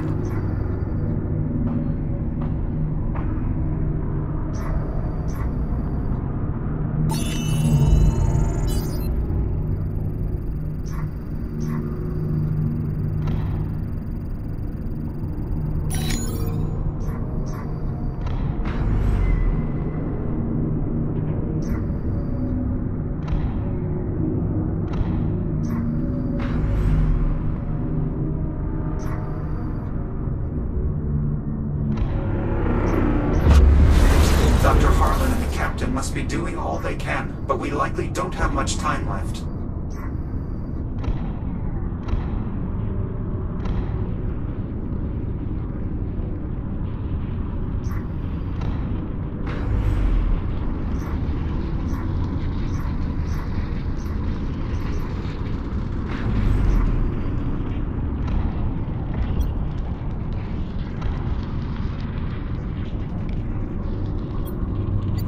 Dr. Harlan and the captain must be doing all they can, but we likely don't have much time left.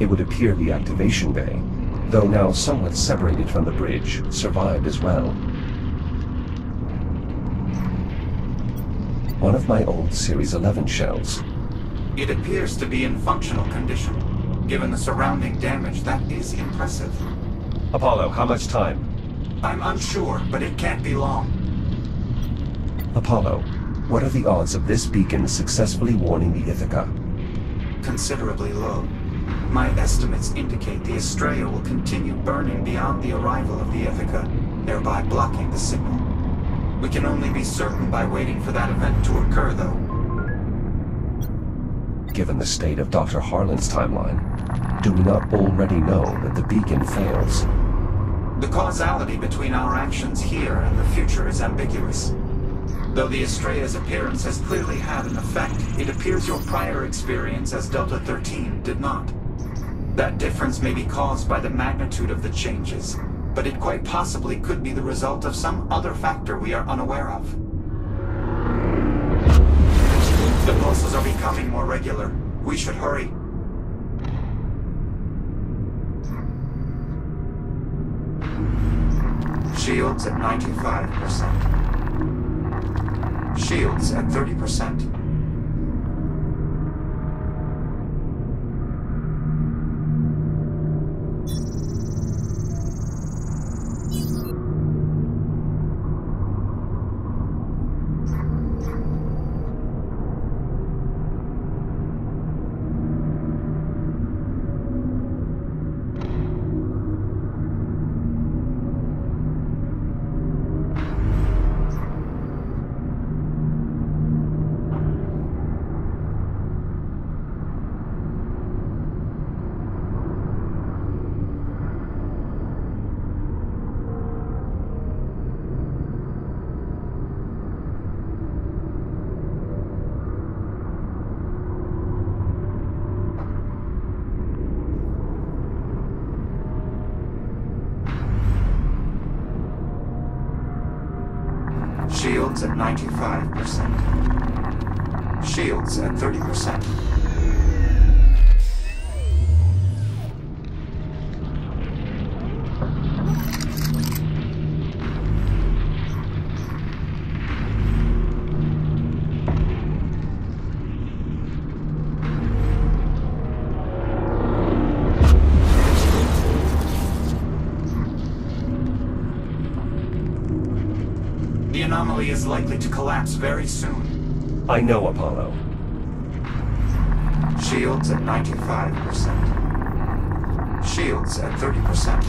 It would appear the activation bay, though now somewhat separated from the bridge, survived as well. One of my old Series 11 shells. It appears to be in functional condition. Given the surrounding damage, that is impressive. Apollo, how much time? I'm unsure, but it can't be long. Apollo, what are the odds of this beacon successfully warning the Ithaca? Considerably low. My estimates indicate the Estrella will continue burning beyond the arrival of the Ithaca, thereby blocking the signal. We can only be certain by waiting for that event to occur, though. Given the state of Dr. Harlan's timeline, do we not already know that the beacon fails? The causality between our actions here and the future is ambiguous. Though the Estrella's appearance has clearly had an effect, it appears your prior experience as Delta 13 did not. That difference may be caused by the magnitude of the changes, but it quite possibly could be the result of some other factor we are unaware of. The pulses are becoming more regular. We should hurry. Shields at 95%. Shields at 30%. Shields at 95%. Shields at 30%. The anomaly is likely to collapse very soon. I know, Apollo. Shields at 95%. Shields at 30%.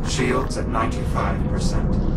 Shields at 95%.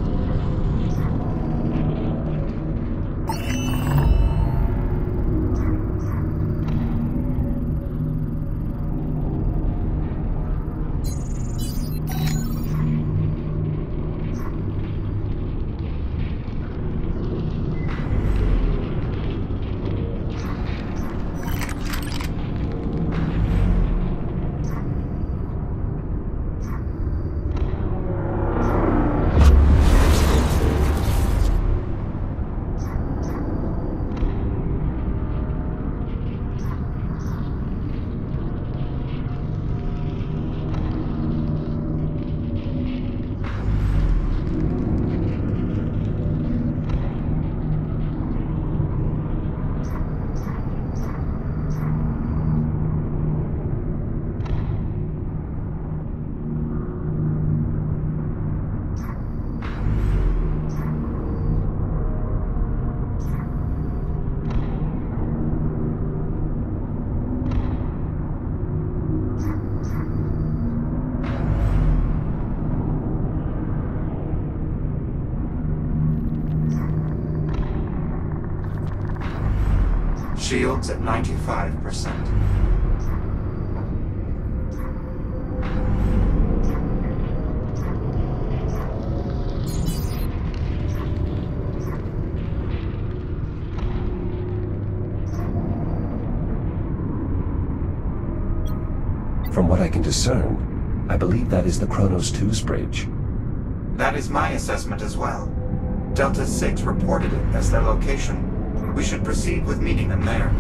Shields at 95%. From what I can discern, I believe that is the Kronos 2's bridge. That is my assessment as well. Delta 6 reported it as their location. We should proceed with meeting them there.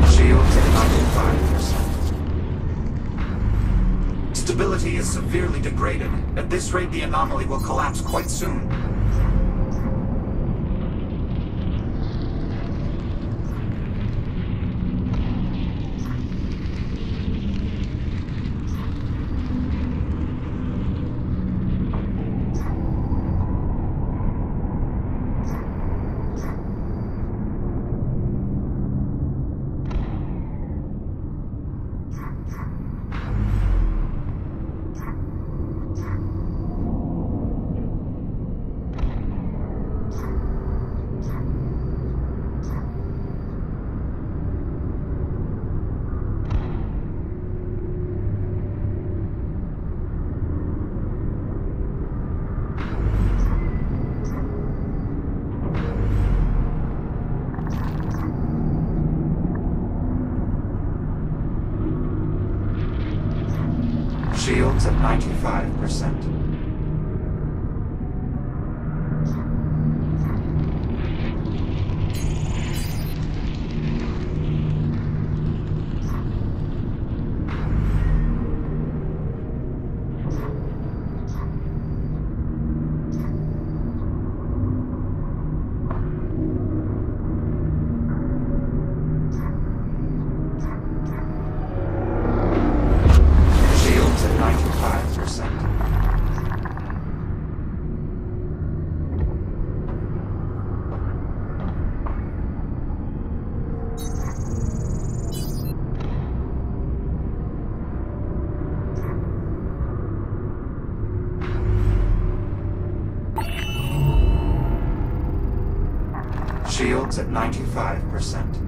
Shields at 95%. Stability is severely degraded. At this rate, the anomaly will collapse quite soon. Shields at 95%. Shields at 95%.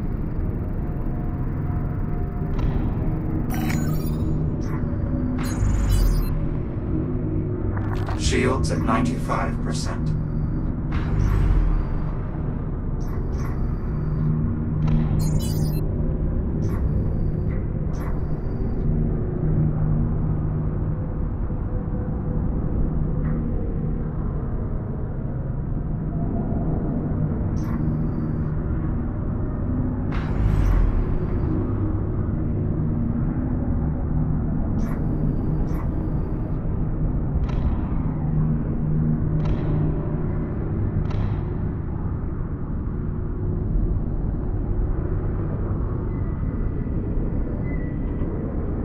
Shields at 95%. Shields at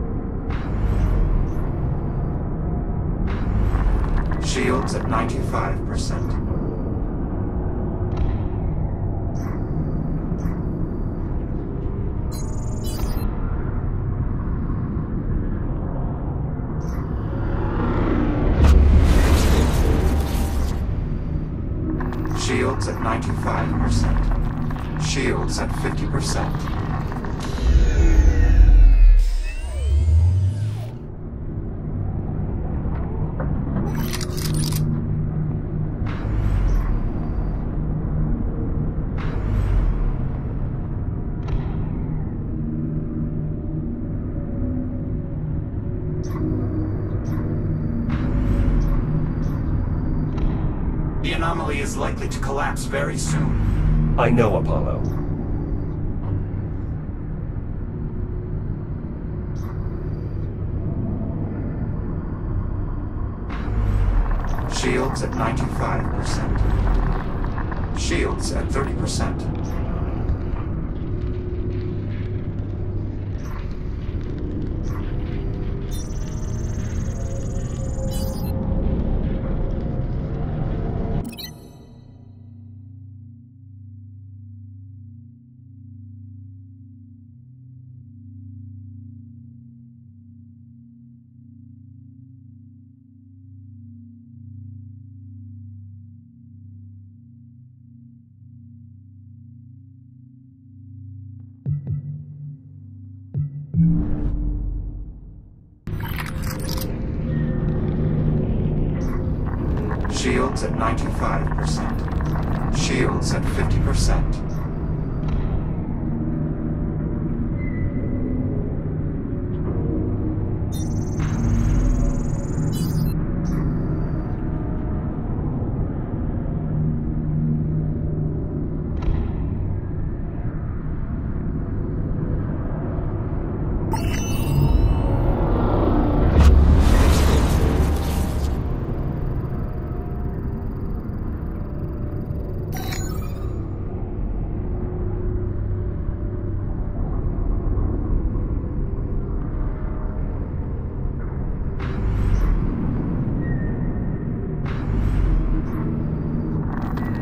95%. Shields at 95%. Shields at 95%. Shields at 50%. The anomaly is likely to collapse very soon. I know, Apollo. Shields at 95%. Shields at 30%. Shields at 95%. Shields at 50%.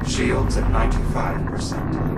Shields at 95%.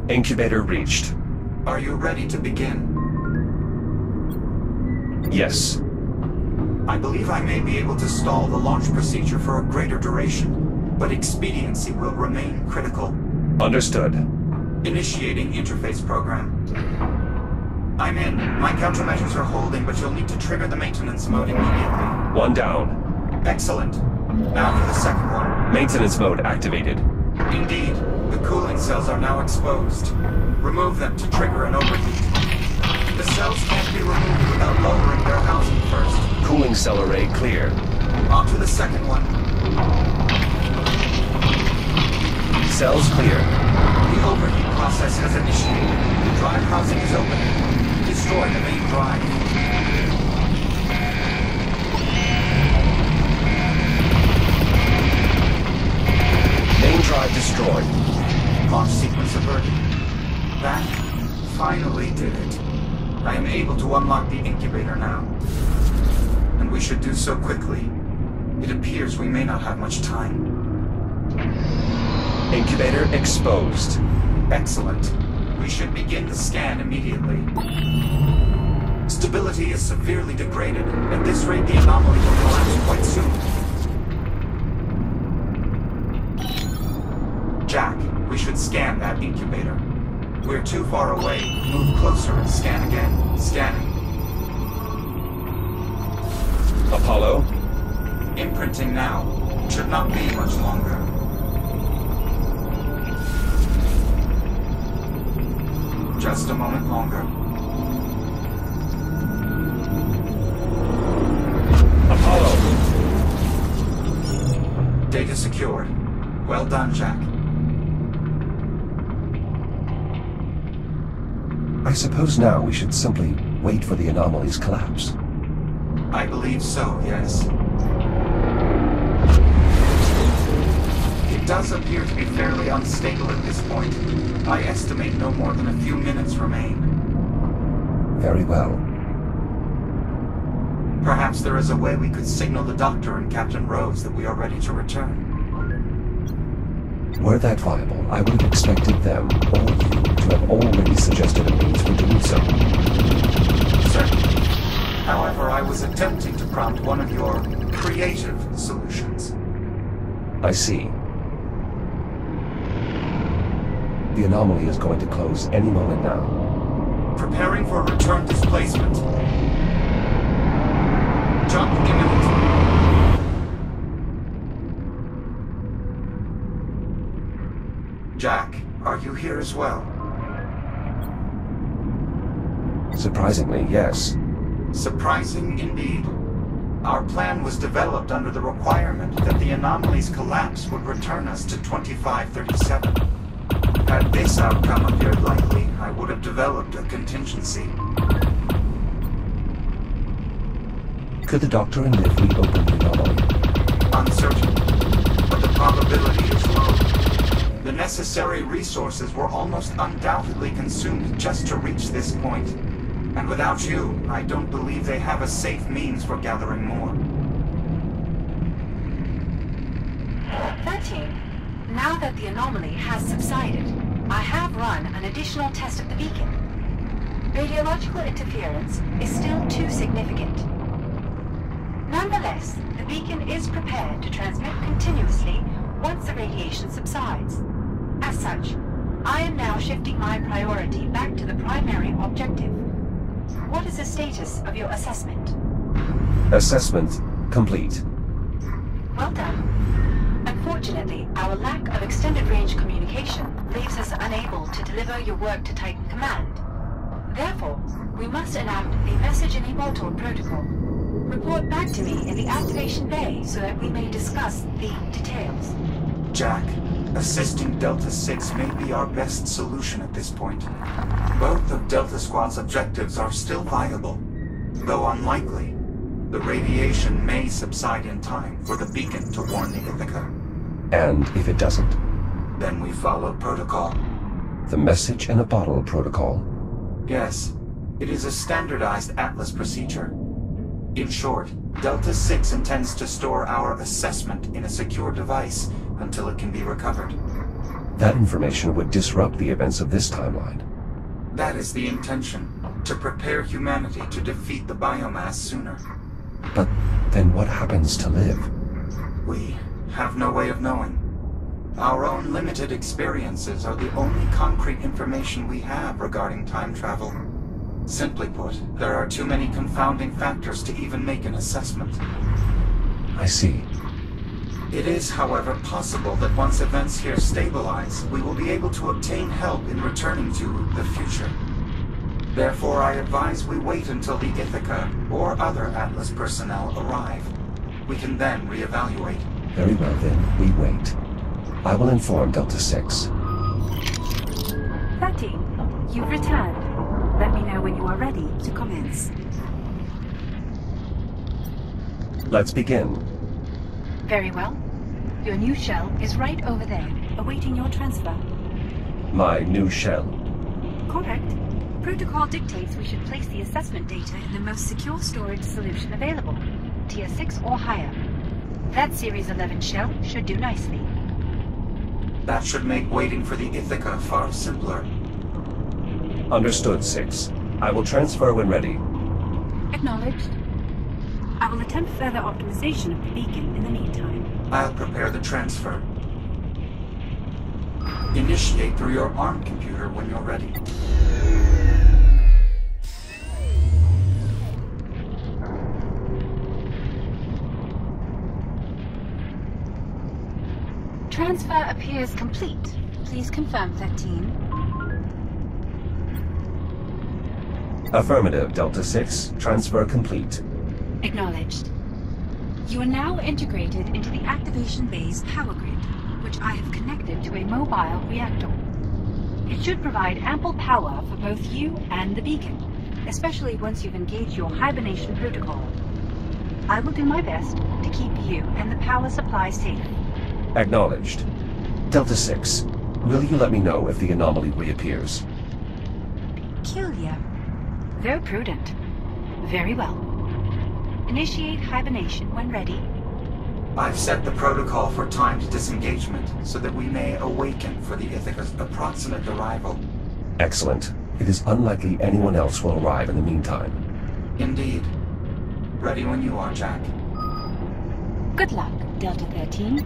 Incubator reached. Are you ready to begin? Yes. I believe I may be able to stall the launch procedure for a greater duration, but expediency will remain critical. Understood. Initiating interface program. I'm in. My countermeasures are holding, but you'll need to trigger the maintenance mode immediately. One down. Excellent. Now for the second one. Maintenance mode activated. Indeed. The cooling cells are now exposed. Remove them to trigger an overheat. The cells can't be removed without lowering their housing first. Cooling cell array clear. On to the second one. Cells clear. The overheat process has initiated. The drive housing is open. Destroy the main drive. Main drive destroyed. Launch sequence averted. That finally did it. I am able to unlock the incubator now. And we should do so quickly. It appears we may not have much time. Incubator exposed. Excellent. We should begin the scan immediately. Stability is severely degraded. At this rate, the anomaly will collapse quite soon. Jack, we should scan that incubator. We're too far away. Move closer and scan again. Scanning. Apollo. Imprinting now. Should not be much longer. Just a moment longer. Apollo. Data secured. Well done, Jack. I suppose now we should simply wait for the anomaly's collapse. I believe so, yes. It does appear to be fairly unstable at this point. I estimate no more than a few minutes remain. Very well. Perhaps there is a way we could signal the Doctor and Captain Rose that we are ready to return. Were that viable, I would have expected them, or you, to have already suggested a means for doing so. Certainly. However, I was attempting to prompt one of your creative solutions. I see. The anomaly is going to close any moment now. Preparing for return displacement. Jump imminent. Jack, are you here as well? Surprisingly, yes. Surprising indeed. Our plan was developed under the requirement that the anomaly's collapse would return us to 2537. Had this outcome appeared likely, I would have developed a contingency. Could the Doctor and Liv reopen the anomaly? Uncertain, but the probability is low. The necessary resources were almost undoubtedly consumed just to reach this point. And without you, I don't believe they have a safe means for gathering more. 13. Now that the anomaly has subsided, I have run an additional test of the beacon. Radiological interference is still too significant. Nonetheless, the beacon is prepared to transmit continuously once the radiation subsides. As such, I am now shifting my priority back to the primary objective. What is the status of your assessment? Assessment complete. Well done. Unfortunately, our lack of extended-range communication leaves us unable to deliver your work to Titan Command. Therefore, we must enact the Message in Immortal protocol. Report back to me in the activation bay so that we may discuss the details. Jack, assisting Delta 6 may be our best solution at this point. Both of Delta Squad's objectives are still viable, though unlikely. The radiation may subside in time for the beacon to warn the Ithaca. And if it doesn't? Then we follow protocol. The Message in a Bottle protocol? Yes, it is a standardized Atlas procedure. In short, Delta 6 intends to store our assessment in a secure device until it can be recovered. That information would disrupt the events of this timeline. That is the intention, to prepare humanity to defeat the biomass sooner. But then what happens to Liv? We have no way of knowing. Our own limited experiences are the only concrete information we have regarding time travel. Simply put, there are too many confounding factors to even make an assessment. I see. It is, however, possible that once events here stabilize, we will be able to obtain help in returning to the future. Therefore, I advise we wait until the Ithaca or other Atlas personnel arrive. We can then reevaluate. Very well then, we wait. I will inform Delta 6. 13, you've returned. Let me know when you are ready to commence. Let's begin. Very well. Your new shell is right over there, awaiting your transfer. My new shell. Correct. Protocol dictates we should place the assessment data in the most secure storage solution available, Tier 6 or higher. That Series 11 shell should do nicely. That should make waiting for the Ithaca far simpler. Understood, 6. I will transfer when ready. Acknowledged. I will attempt further optimization of the beacon in the meantime. I'll prepare the transfer. Initiate through your ARM computer when you're ready. Transfer appears complete. Please confirm, 13. Affirmative, Delta 6. Transfer complete. Acknowledged. You are now integrated into the activation bay's power grid, which I have connected to a mobile reactor. It should provide ample power for both you and the beacon, especially once you've engaged your hibernation protocol. I will do my best to keep you and the power supply safe. Acknowledged. Delta 6, will you let me know if the anomaly reappears? Peculiar. Though prudent. Very well. Initiate hibernation when ready. I've set the protocol for timed disengagement so that we may awaken for the Ithaca's approximate arrival. Excellent. It is unlikely anyone else will arrive in the meantime. Indeed. Ready when you are, Jack. Good luck, Delta 13.